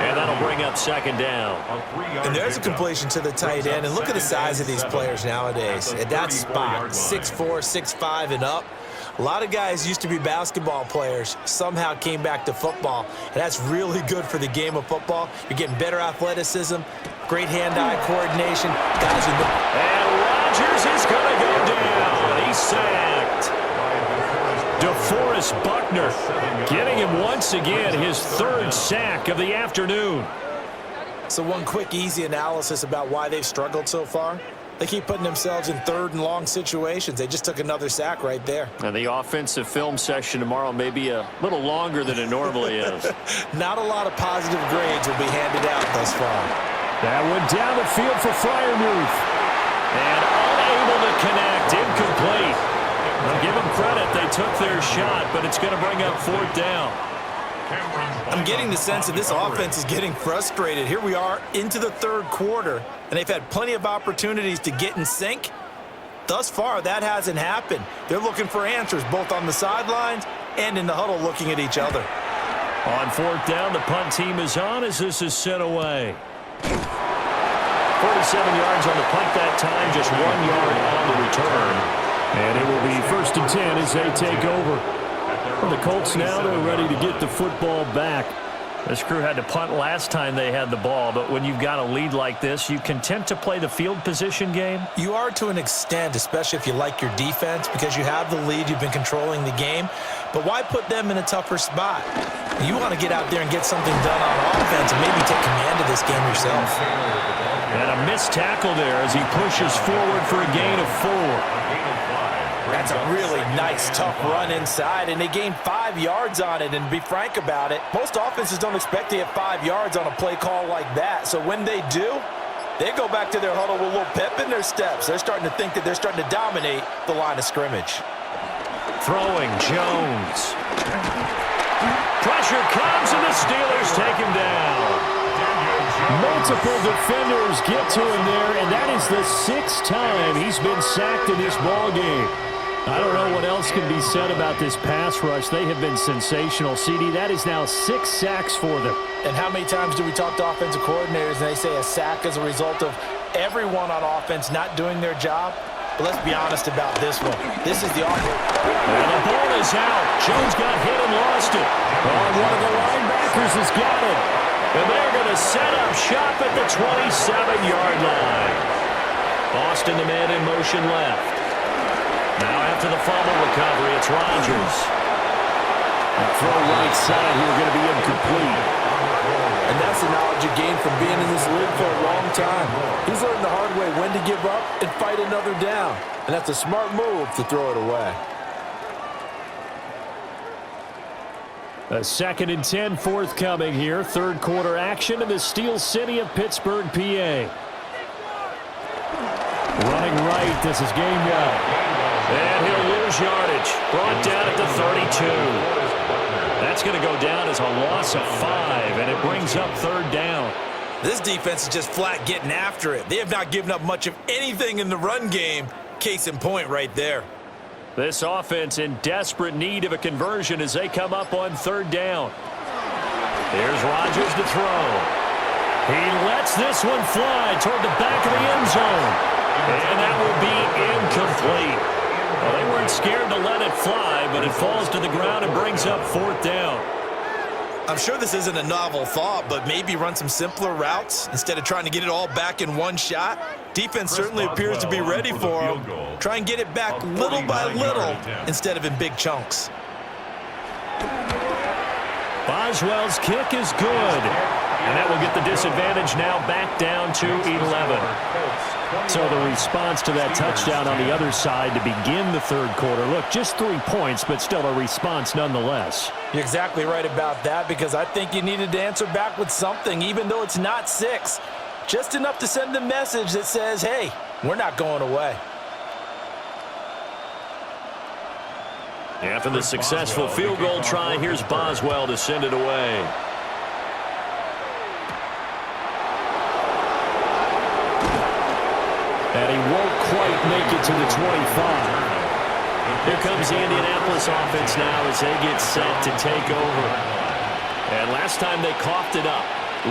And that'll bring up second down. And there's a completion to the tight end. And look at the size of these players nowadays. At that spot, 6'4", 6'5", and up. A lot of guys used to be basketball players, somehow came back to football. And that's really good for the game of football. You're getting better athleticism, great hand-eye coordination. Guys who know. And Rodgers is going to go down. He's sacked. DeForest Buckner getting him once again his 3rd sack of the afternoon. So one quick, easy analysis about why they've struggled so far. They keep putting themselves in 3rd and long situations. They just took another sack right there. And the offensive film session tomorrow may be a little longer than it normally is. Not a lot of positive grades will be handed out thus far. That one down the field for Freiermuth. And unable to connect, incomplete. I'll give them credit. They took their shot, but it's going to bring up 4th down. I'm getting the sense that this offense is getting frustrated. Here we are into the 3rd quarter, and they've had plenty of opportunities to get in sync. Thus far, that hasn't happened. They're looking for answers both on the sidelines and in the huddle looking at each other. On 4th down, the punt team is on as this is sent away. 47 yards on the punt that time, just 1 yard on the return. And it will be 1st and 10 as they take over. Well, the Colts now, they're ready to get the football back. This crew had to punt last time they had the ball, but when you've got a lead like this, you content to play the field position game? You are to an extent, especially if you like your defense, because you have the lead, you've been controlling the game. But why put them in a tougher spot? You want to get out there and get something done on offense and maybe take command of this game yourself. And a missed tackle there as he pushes forward for a gain of 4. That's a really nice, tough run inside, and they gained 5 yards on it. And to be frank about it, most offenses don't expect to get 5 yards on a play call like that. So when they do, they go back to their huddle with a little pep in their steps. They're starting to think that they're starting to dominate the line of scrimmage. Throwing Jones. Pressure comes, and the Steelers take him down. Multiple defenders get to him there, and that is the 6th time he's been sacked in this ball game. I don't know what else can be said about this pass rush. They have been sensational. CD, that is now 6 sacks for them. And how many times do we talk to offensive coordinators and they say a sack is a result of everyone on offense not doing their job? But let's be honest about this one. This is the offense. And the ball is out. Jones got hit and lost it. Oh, one of the linebackers has got it. And they're going to set up shop at the 27-yard line. Boston, the man in motion left. Now after the fumble recovery, it's Rodgers. The throw right side here going to be incomplete. And that's the knowledge you gain from being in this league for a long time. He's learned the hard way when to give up and fight another down. And that's a smart move to throw it away. A 2nd and 10 forthcoming here. Third quarter action in the Steel City of Pittsburgh, PA. Running right, this is game guy. And he'll lose yardage. Brought down at the 32. That's going to go down as a loss of 5, and it brings up 3rd down. This defense is just flat getting after it. They have not given up much of anything in the run game. Case in point right there. This offense in desperate need of a conversion as they come up on 3rd down. Here's Rodgers to throw. He lets this one fly toward the back of the end zone. And that will be incomplete. Well, they weren't scared to let it fly, but it falls to the ground and brings up 4th down. I'm sure this isn't a novel thought, but maybe run some simpler routes instead of trying to get it all back in one shot. Defense certainly appears to be ready for him. Try and get it back little by little instead of in big chunks. Boswell's kick is good. And that will get the disadvantage now back down to 11. So the response to that touchdown on the other side to begin the 3rd quarter. Look, just 3 points, but still a response nonetheless. You're exactly right about that, because I think you needed to answer back with something, even though it's not 6. Just enough to send a message that says, hey, we're not going away. After the successful field goal try, here's Boswell to send it away. And he won't quite make it to the 25. Here comes the Indianapolis offense now as they get set to take over. And last time they coughed it up,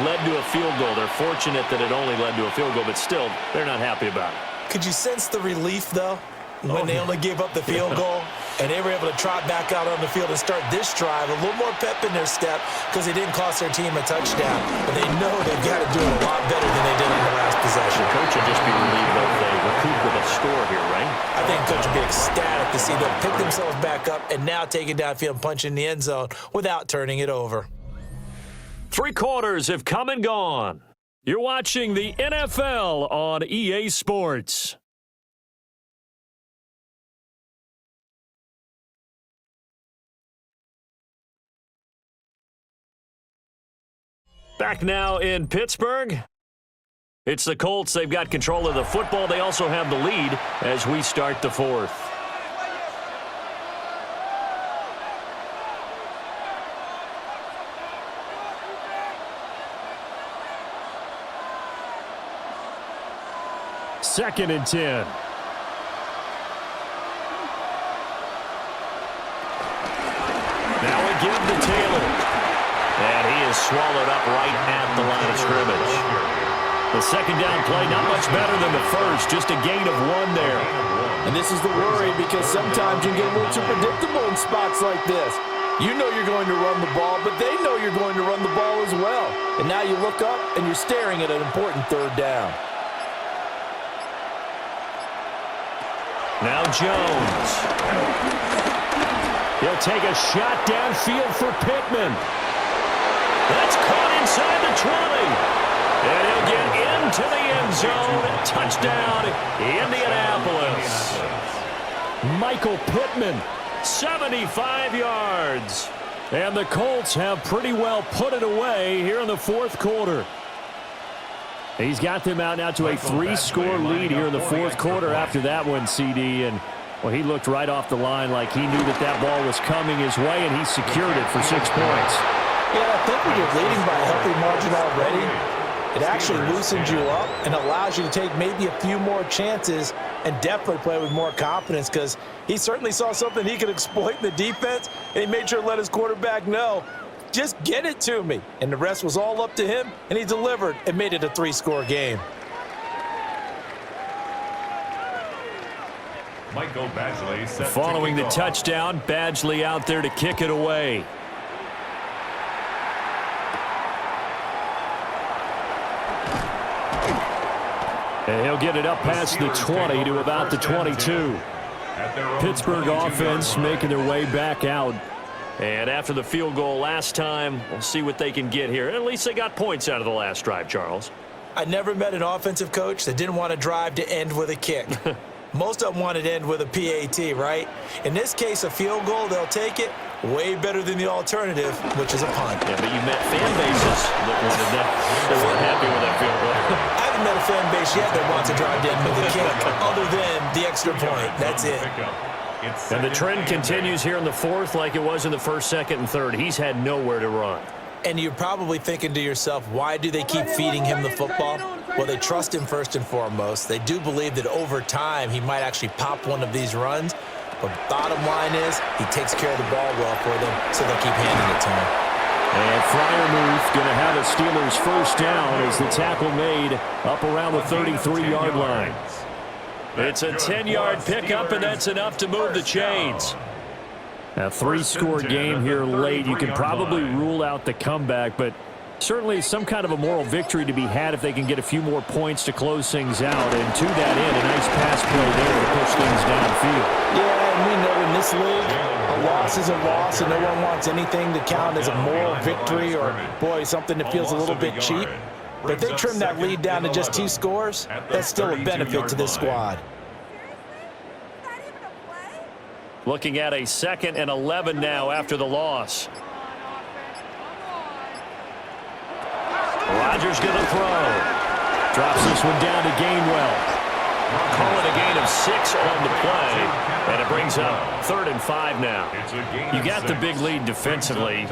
led to a field goal. They're fortunate that it only led to a field goal, but still, they're not happy about it. Could you sense the relief, though, when they only gave up the field goal? And they were able to trot back out on the field and start this drive. A little more pep in their step because they didn't cost their team a touchdown. But they know they've got to do it a lot better than they did on the last possession. The coach will just be relieved that they recoup with a score here, right? I think the coach will be ecstatic to see them pick themselves back up and now take it downfield and punch in the end zone without turning it over. 3 quarters have come and gone. You're watching the NFL on EA Sports. Back now in Pittsburgh. It's the Colts. They've got control of the football. They also have the lead as we start the 4th. Second and 10. Now we give to Taylor. And he is swallowed up right at the line of scrimmage. The second down play, not much better than the first, just a gain of 1 there. And this is the worry, because sometimes you get a little too predictable in spots like this. You know you're going to run the ball, but they know you're going to run the ball as well. And now you look up and you're staring at an important 3rd down. Now Jones. He'll take a shot downfield for Pittman. That's caught inside the 20. And he'll get into the end zone. Touchdown, Indianapolis. Michael Pittman, 75 yards. And the Colts have pretty well put it away here in the 4th quarter. He's got them out now to a 3-score lead here in the 4th quarter after that one, CD. And, well, he looked right off the line like he knew that ball was coming his way, and he secured it for 6 points. Yeah, I think when you're leading by a healthy margin already, It actually loosens you up and allows you to take maybe a few more chances and definitely play with more confidence, because he certainly saw something he could exploit in the defense, and he made sure to let his quarterback know, just get it to me. And the rest was all up to him, and he delivered and made it a 3-score game. Michael Badgley set Following the off. touchdown, Badgley out there to kick it away. And he'll get it up past the 20 to about the 22. Pittsburgh offense making their way back out. And after the field goal last time, we'll see what they can get here. At least they got points out of the last drive, Charles. I never met an offensive coach that didn't want to drive to end with a kick. Most of them wanted to end with a PAT, right? In this case, a field goal, they'll take it. Way better than the alternative, which is a punt. Yeah, but you met fan bases that wanted that. They weren't happy with that field goal. I haven't met a fan base yet that wants to drive to end with a kick, other than the extra point. That's it. And the trend continues here in the fourth like it was in the first, second, and third. He's had nowhere to run. And you're probably thinking to yourself, why do they keep feeding him the football? Well, they trust him first and foremost. They do believe that over time he might actually pop one of these runs. But bottom line is, he takes care of the ball well for them, so they keep handing it to him. And Freiermuth going to have a Steelers first down as the tackle made up around the 33-yard line. It's a 10-yard pickup, and that's enough to move the chains. A 3-score game here late. You can probably rule out the comeback, but certainly some kind of a moral victory to be had if they can get a few more points to close things out. And to that end, a nice pass play there to push things downfield. Yeah, and we know in this league, a loss is a loss, and no one wants anything to count as a moral victory or, boy, something that feels a little bit cheap. But if they trim that lead down to just 2 scores, that's still a benefit to this squad. Looking at a 2nd and 11 now after the loss. Rodgers going to throw. Drops this one down to Gainwell. Call it a gain of 6 on the play. And it brings up 3rd and 5 now. You got the big lead defensively.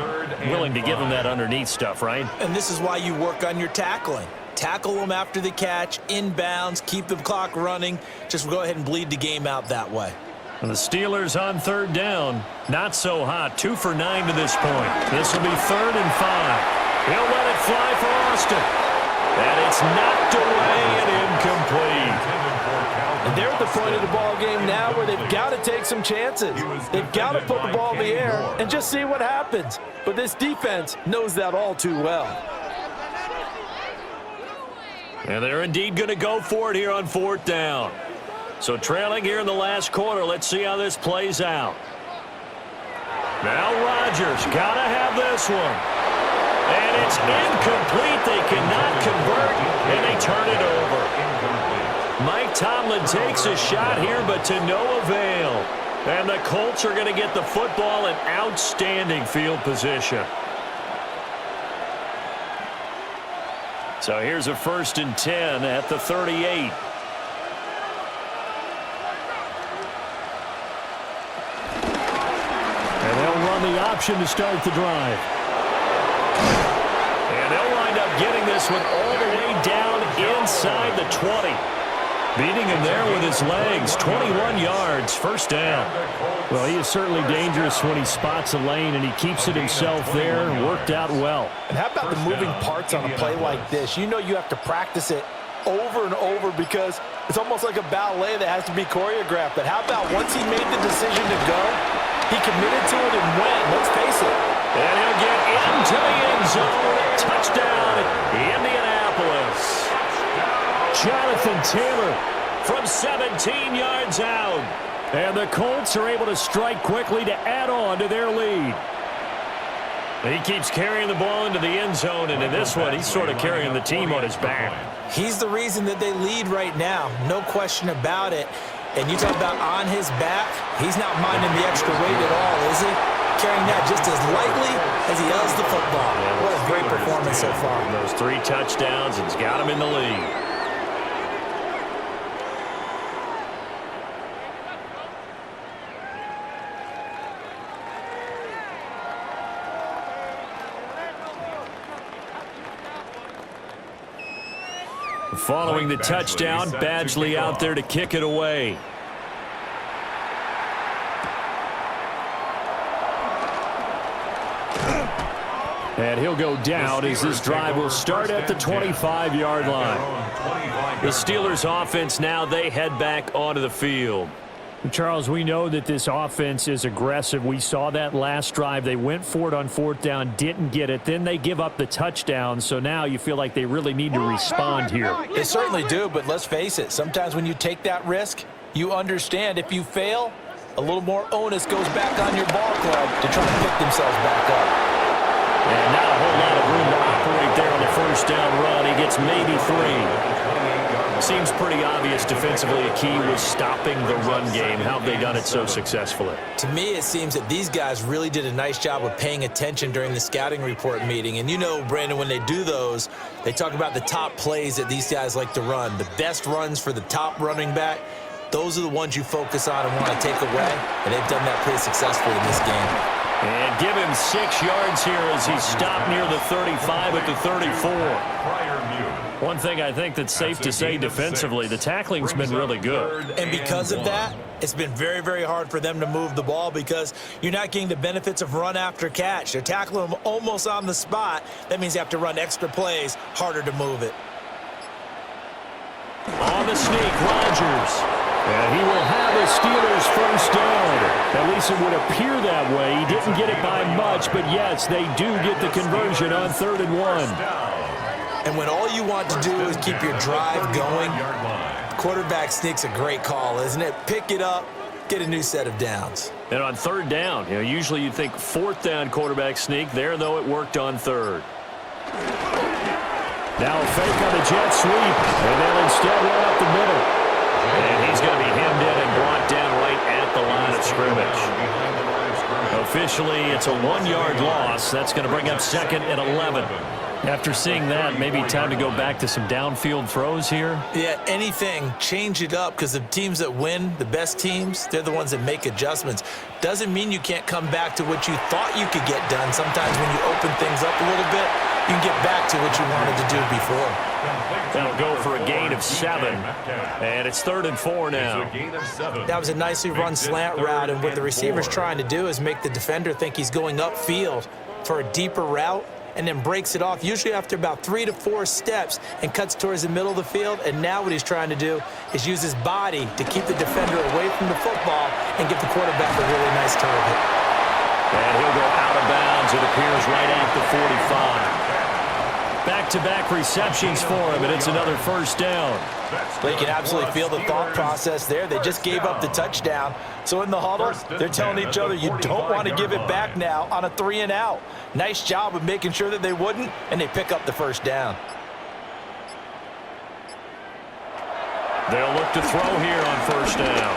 Willing to give them that underneath stuff, right? And this is why you work on your tackling. Tackle them after the catch, inbounds, keep the clock running. Just go ahead and bleed the game out that way. And the Steelers on 3rd down. Not so hot. 2 for 9 to this point. This will be 3rd and 5. He'll let it fly for Austin. And it's knocked away and incomplete. And they're at the point of the ball game now where they've got to take some chances. They've got to put the ball in the air and just see what happens. But this defense knows that all too well. And they're indeed going to go for it here on 4th down. So trailing here in the last quarter. Let's see how this plays out. Now Rodgers got to have this one. And it's incomplete. They cannot convert, and they turn it over. Mike Tomlin takes a shot here, but to no avail. And the Colts are going to get the football in outstanding field position. So here's a 1st and 10 at the 38. And they'll run the option to start the drive. And they'll wind up getting this one all the way down inside the 20. Beating him there with his legs. 21 yards, 1st down. Well, he is certainly dangerous when he spots a lane, and he keeps it himself there. Worked out well. And how about the moving parts on a play like this? You know you have to practice it over and over because it's almost like a ballet that has to be choreographed. But how about once he made the decision to go, he committed to it and went. Let's face it. And he'll get into the end zone. Touchdown, Indianapolis. Jonathan Taylor from 17 yards out. And the Colts are able to strike quickly to add on to their lead. He keeps carrying the ball into the end zone, and in this one, he's sort of carrying the team on his back. He's the reason that they lead right now. No question about it. And you talk about on his back, he's not minding the extra weight at all, is he? Carrying that just as lightly as he does the football. What a great performance so far. Those 3 touchdowns, it's got him in the lead. Following the touchdown, Badgley out there to kick it away. And he'll go down as this drive will start at the 25-yard line. The Steelers offense now, they head back onto the field. Charles, we know that this offense is aggressive. We saw that last drive. They went for it on fourth down, didn't get it. Then they give up the touchdown. So now you feel like they really need to respond here. They certainly do, but let's face it. Sometimes when you take that risk, you understand if you fail, a little more onus goes back on your ball club to try to pick themselves back up. And not a whole lot of room to operate there on the first down run. He gets maybe 3. Seems pretty obvious defensively a key was stopping the run game. How have they done it so successfully? To me, it seems that these guys really did a nice job of paying attention during the scouting report meeting. And you know, Brandon, when they do those, they talk about the top plays that these guys like to run. The best runs for the top running back, those are the ones you focus on and want to take away. And they've done that pretty successfully in this game. And give him 6 yards here as he stopped near the 35 at the 34. One thing I think that's safe to say defensively, the tackling's been really good. And because of that, it's been very, very hard for them to move the ball because you're not getting the benefits of run after catch. They're tackling them almost on the spot. That means you have to run extra plays, harder to move it. On the sneak, Rodgers. And he will have a Steelers first down. At least it would appear that way. He didn't get it by much, but yes, they do get the conversion on 3rd and 1. And when all you want to do is keep your drive going, quarterback sneak's a great call, isn't it? Pick it up, get a new set of downs. And on 3rd down, usually you'd think 4th down quarterback sneak. There, though, it worked on 3rd. Now a fake on the jet sweep, and they'll instead run up the middle. And he's going to be hemmed in and brought down right at the line of scrimmage. Officially, it's a 1-yard loss. That's going to bring up 2nd and 11. After seeing that, maybe time to go back to some downfield throws here. Yeah, anything, change it up because the teams that win, the best teams, they're the ones that make adjustments. Doesn't mean you can't come back to what you thought you could get done. Sometimes when you open things up a little bit, you can get back to what you wanted to do before. That'll go for a gain of 7, and it's 3rd and 4 now. That was a nicely run slant route, and what the receiver's trying to do is make the defender think he's going upfield for a deeper route, and then breaks it off, usually after about 3 to 4 steps, and cuts towards the middle of the field. And now what he's trying to do is use his body to keep the defender away from the football and give the quarterback a really nice target. And he'll go out of bounds, it appears, right at the 45. Back-to-back receptions for him, and it's another first down. Well, you can absolutely feel the thought process there. They just gave up the touchdown. So in the huddle, they're telling each other, you don't want to give it back now on a 3-and-out. Nice job of making sure that they wouldn't, and they pick up the first down. They'll look to throw here on first down.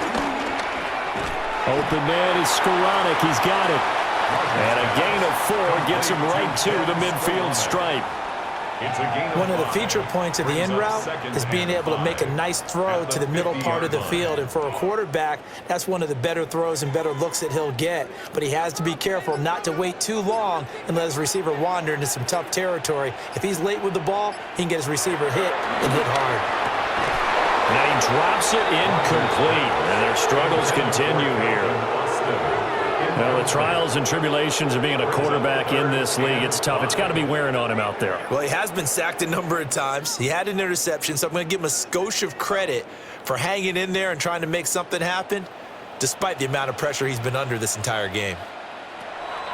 Open man is Skoranek. He's got it. And a gain of 4 gets him right to the midfield stripe. One of the feature points of the in route is being able to make a nice throw to the middle part of the field. And for a quarterback, that's one of the better throws and better looks that he'll get. But he has to be careful not to wait too long and let his receiver wander into some tough territory. If he's late with the ball, he can get his receiver hit and hit hard. Now he drops it incomplete, and their struggles continue here. Well, the trials and tribulations of being a quarterback in this league, it's tough. It's got to be wearing on him out there. Well, he has been sacked a number of times. He had an interception, so I'm going to give him a skosh of credit for hanging in there and trying to make something happen, despite the amount of pressure he's been under this entire game.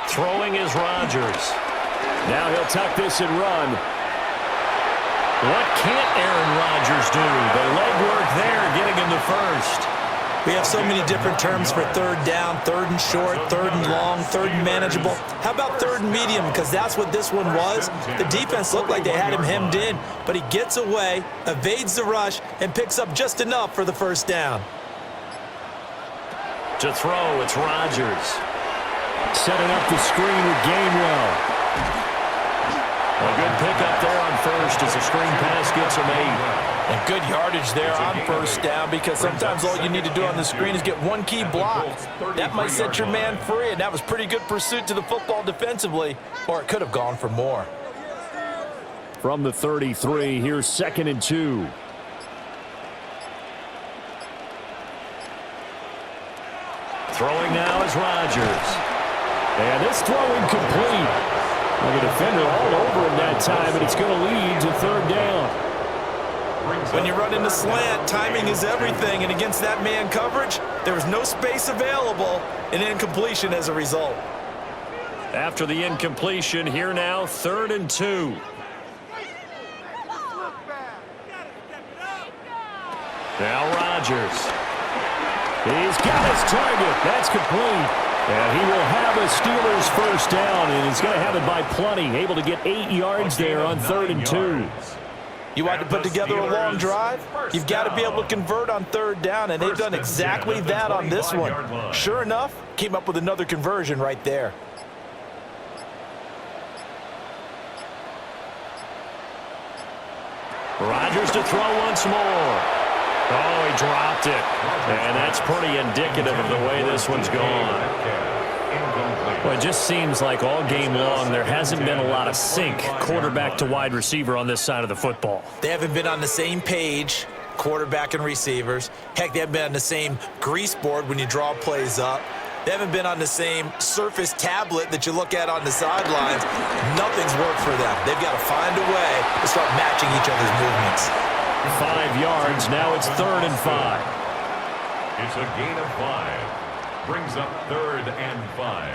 Throwing is Rodgers. Now he'll tuck this and run. What can't Aaron Rodgers do? The legwork there, getting him the first. We have so many different terms for 3rd down, 3rd and short, 3rd and long, 3rd and manageable. How about 3rd and medium? Because that's what this one was. The defense looked like they had him hemmed in, but he gets away, evades the rush, and picks up just enough for the first down. To throw, it's Rodgers. Setting up the screen with Gainwell. A good pickup there on first as the screen pass gets him 8. And good yardage there on first down because sometimes all you need to do on the screen is get one key block. That might set your man free, and that was pretty good pursuit to the football defensively, or it could have gone for more. from the 33. Here's 2nd and 2. Throwing now is Rodgers. And this throw incomplete. And the defender all over him that time, and it's going to lead to 3rd down. When you run in the slant, timing is everything, and against that man coverage, there was no space available, and incompletion as a result. After the incompletion, here now, 3rd and 2. Now Rodgers. He's got his target. That's complete. And he will have a Steelers first down, and he's going to have it by plenty. Able to get 8 yards there on 3rd and 2. You want to put together a long drive? You've got to be able to convert on 3rd down, and they've done exactly that on this one. Sure enough, came up with another conversion right there. Rodgers to throw once more. Oh, he dropped it. And that's pretty indicative of the way this one's gone. Well, it just seems like all game long there hasn't been a lot of sync quarterback to wide receiver on this side of the football. They haven't been on the same page, quarterback and receivers. Heck, they haven't been on the same grease board when you draw plays up. They haven't been on the same Surface tablet that you look at on the sidelines. Nothing's worked for them. They've got to find a way to start matching each other's movements. 5 yards. Now it's 3rd and 5. It's a gain of 5. Brings up 3rd and 5.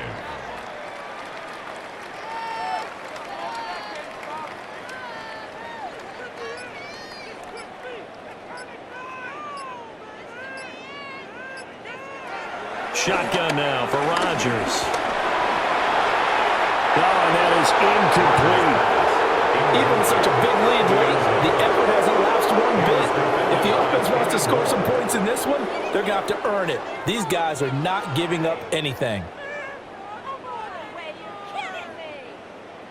Shotgun now for Rodgers. Oh, and that is incomplete. Even with such a big lead late, the effort hasn't lapsed one bit. If the offense wants to score some points in this one, they're going to have to earn it. These guys are not giving up anything.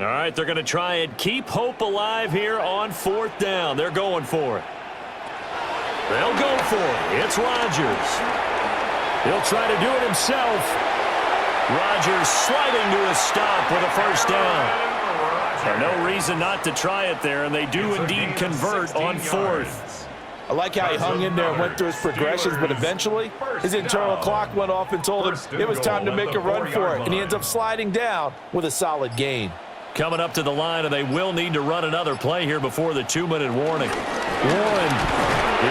All right, they're going to try and keep hope alive here on 4th down. They're going for it. They'll go for it. It's Rodgers. He'll try to do it himself. Rodgers sliding to a stop with a first down. No reason not to try it there, and they do indeed convert on 4th. I like how he hung in there and went through his progressions, but eventually his internal clock went off and told him it was time to make a run for it, and he ends up sliding down with a solid gain. Coming up to the line, and they will need to run another play here before the 2-minute warning. Warren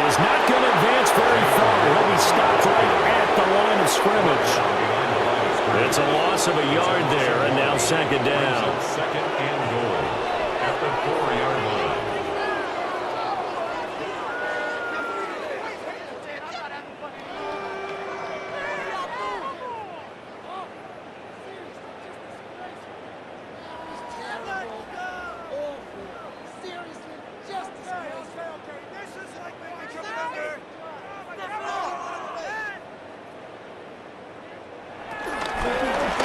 is not going to advance very far. He'll be stopped right at the line of scrimmage. It's a loss of a yard there, and now 2nd down. 2nd and goal at the 4-yard line.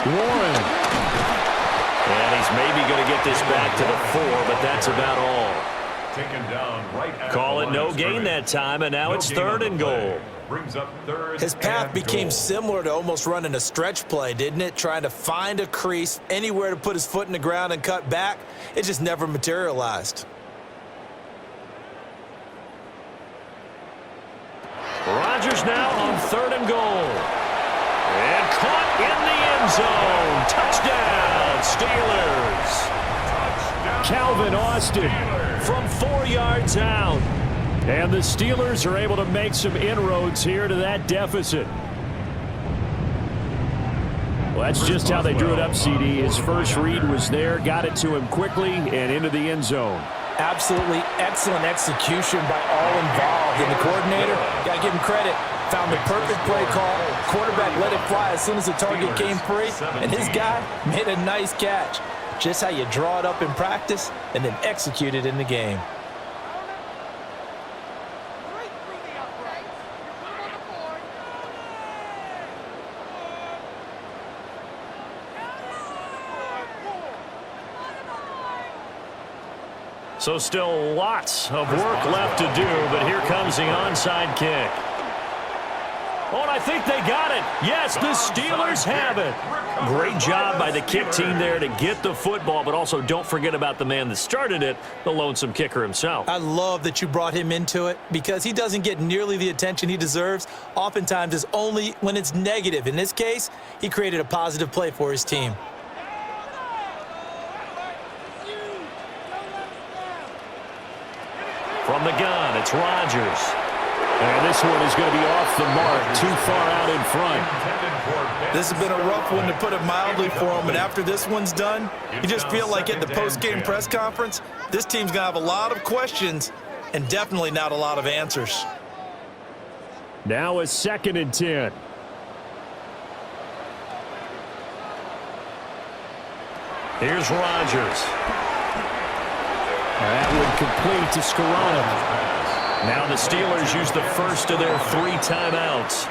Warren. And he's maybe going to get this back to the 4, but that's about all. Taken down right at Call the it line no of gain scrimmage. that time, and now No it's gain on 3rd the and play. goal. Brings up 3rd His path and became goal. similar to almost running a stretch play, didn't it? Trying to find a crease, anywhere to put his foot in the ground and cut back. It just never materialized. Rodgers now on 3rd and goal. And caught in the end zone. Touchdown, Steelers. Calvin Austin from 4 yards out. And the Steelers are able to make some inroads here to that deficit. Well, that's just how they drew it up, CD. His first read was there, got it to him quickly, and into the end zone. Absolutely excellent execution by all involved. And the coordinator, got to give him credit, found the perfect play call. Quarterback let it fly as soon as the target came free, and his guy made a nice catch. Just how you draw it up in practice and then execute it in the game. So still lots of work left to do, but here comes the onside kick. Oh, and I think they got it. Yes, the Steelers have it. Great job by the kick team there to get the football, but also don't forget about the man that started it, the lonesome kicker himself. I love that you brought him into it because he doesn't get nearly the attention he deserves. Oftentimes it's only when it's negative. In this case, he created a positive play for his team. From the gun, it's Rodgers. And this one is going to be off the mark, too far out in front. This has been a rough one, to put it mildly, for him. And after this one's done, you just feel like at the post-game press conference, this team's going to have a lot of questions and definitely not a lot of answers. Now a 2nd and 10. Here's Rodgers. That would complete to Scarano. Now the Steelers use the first of their 3 timeouts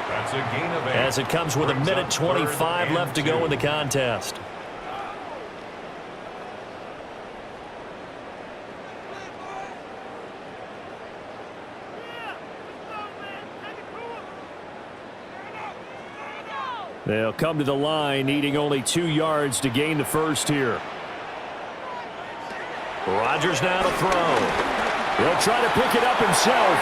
as it comes with 1:25 left to go in the contest. They'll come to the line needing only 2 yards to gain the first here. Rodgers now to throw. He'll try to pick it up himself.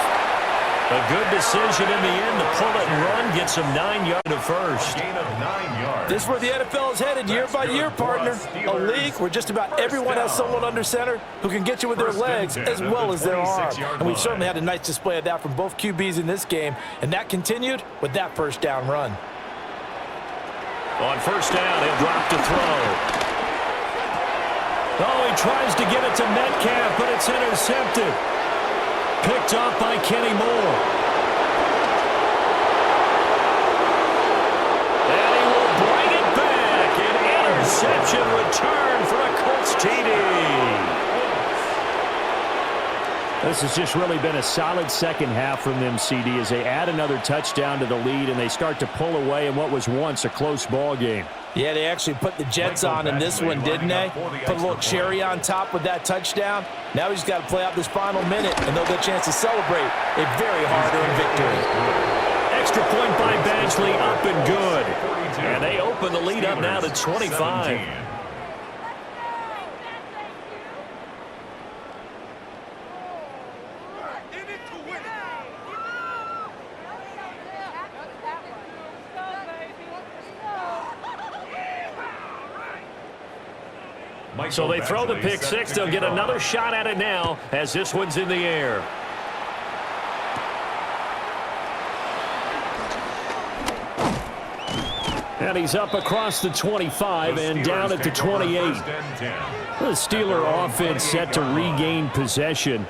A good decision in the end to pull it and run, gets him 9 yards to first. Gain of 9 yards. This is where the NFL is headed year by year, partner. A league where just about everyone has someone under center who can get you with their legs as well as their arm. And we've certainly had a nice display of that from both QBs in this game, and that continued with that first down run. On first down, he'll drop to throw. Oh, he tries to get it to Metcalf, but it's intercepted. Picked off by Kenny Moore. And he will bring it back. An interception return for a Colts TD. This has just really been a solid second half from them, CD, as they add another touchdown to the lead and they start to pull away in what was once a close ball game. Yeah, they actually put the Jets on in this one, didn't they? Put a little cherry on top with that touchdown. Now he's got to play out this final minute, and they'll get a chance to celebrate a very hard-earned victory. Extra point by Badgley, up and good. And they open the lead up now to 25. So they throw the pick six. They'll get another shot at it now as this one's in the air. And he's up across the 25 and down at the 28. The Steeler offense set to regain possession.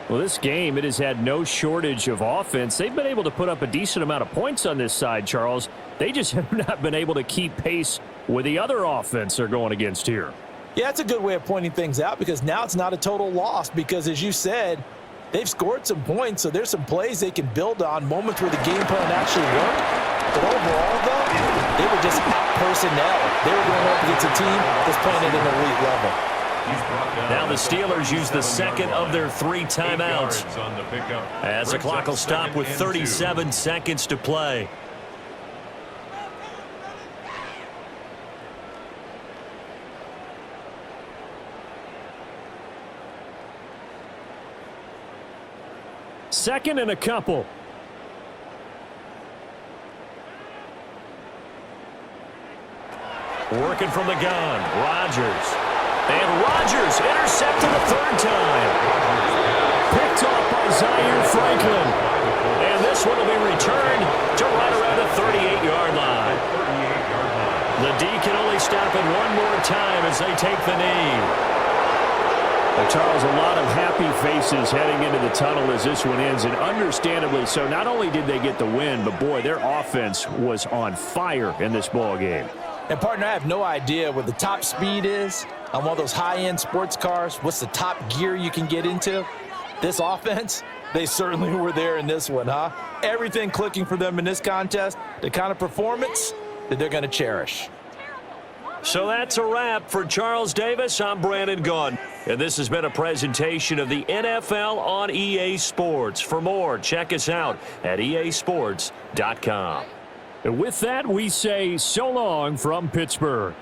Well, this game, it has had no shortage of offense. They've been able to put up a decent amount of points on this side, Charles. They just have not been able to keep pace with the other offense they're going against here. Yeah, that's a good way of pointing things out, because now it's not a total loss, because as you said, they've scored some points, so there's some plays they can build on, moments where the game plan actually worked. But overall, though, they were just out-personnel. They were going up against a team that's playing at an elite level. Now the Steelers use the second of their 3 timeouts as the clock will stop with 37 seconds to play. Second and a couple. Working from the gun, Rodgers. And Rodgers intercepted a 3rd time. Picked off by Zaire Franklin. And this one will be returned to right around the 38-yard line. The D can only stop it one more time as they take the knee. Well, Charles, a lot of happy faces heading into the tunnel as this one ends, and understandably so. Not only did they get the win, but, boy, their offense was on fire in this ball game. And, partner, I have no idea what the top speed is on one of those high-end sports cars. What's the top gear you can get into? This offense, they certainly were there in this one, huh? Everything clicking for them in this contest, the kind of performance that they're going to cherish. So that's a wrap for Charles Davis. I'm Brandon Gaudin. And this has been a presentation of the NFL on EA Sports. For more, check us out at easports.com. And with that, we say so long from Pittsburgh.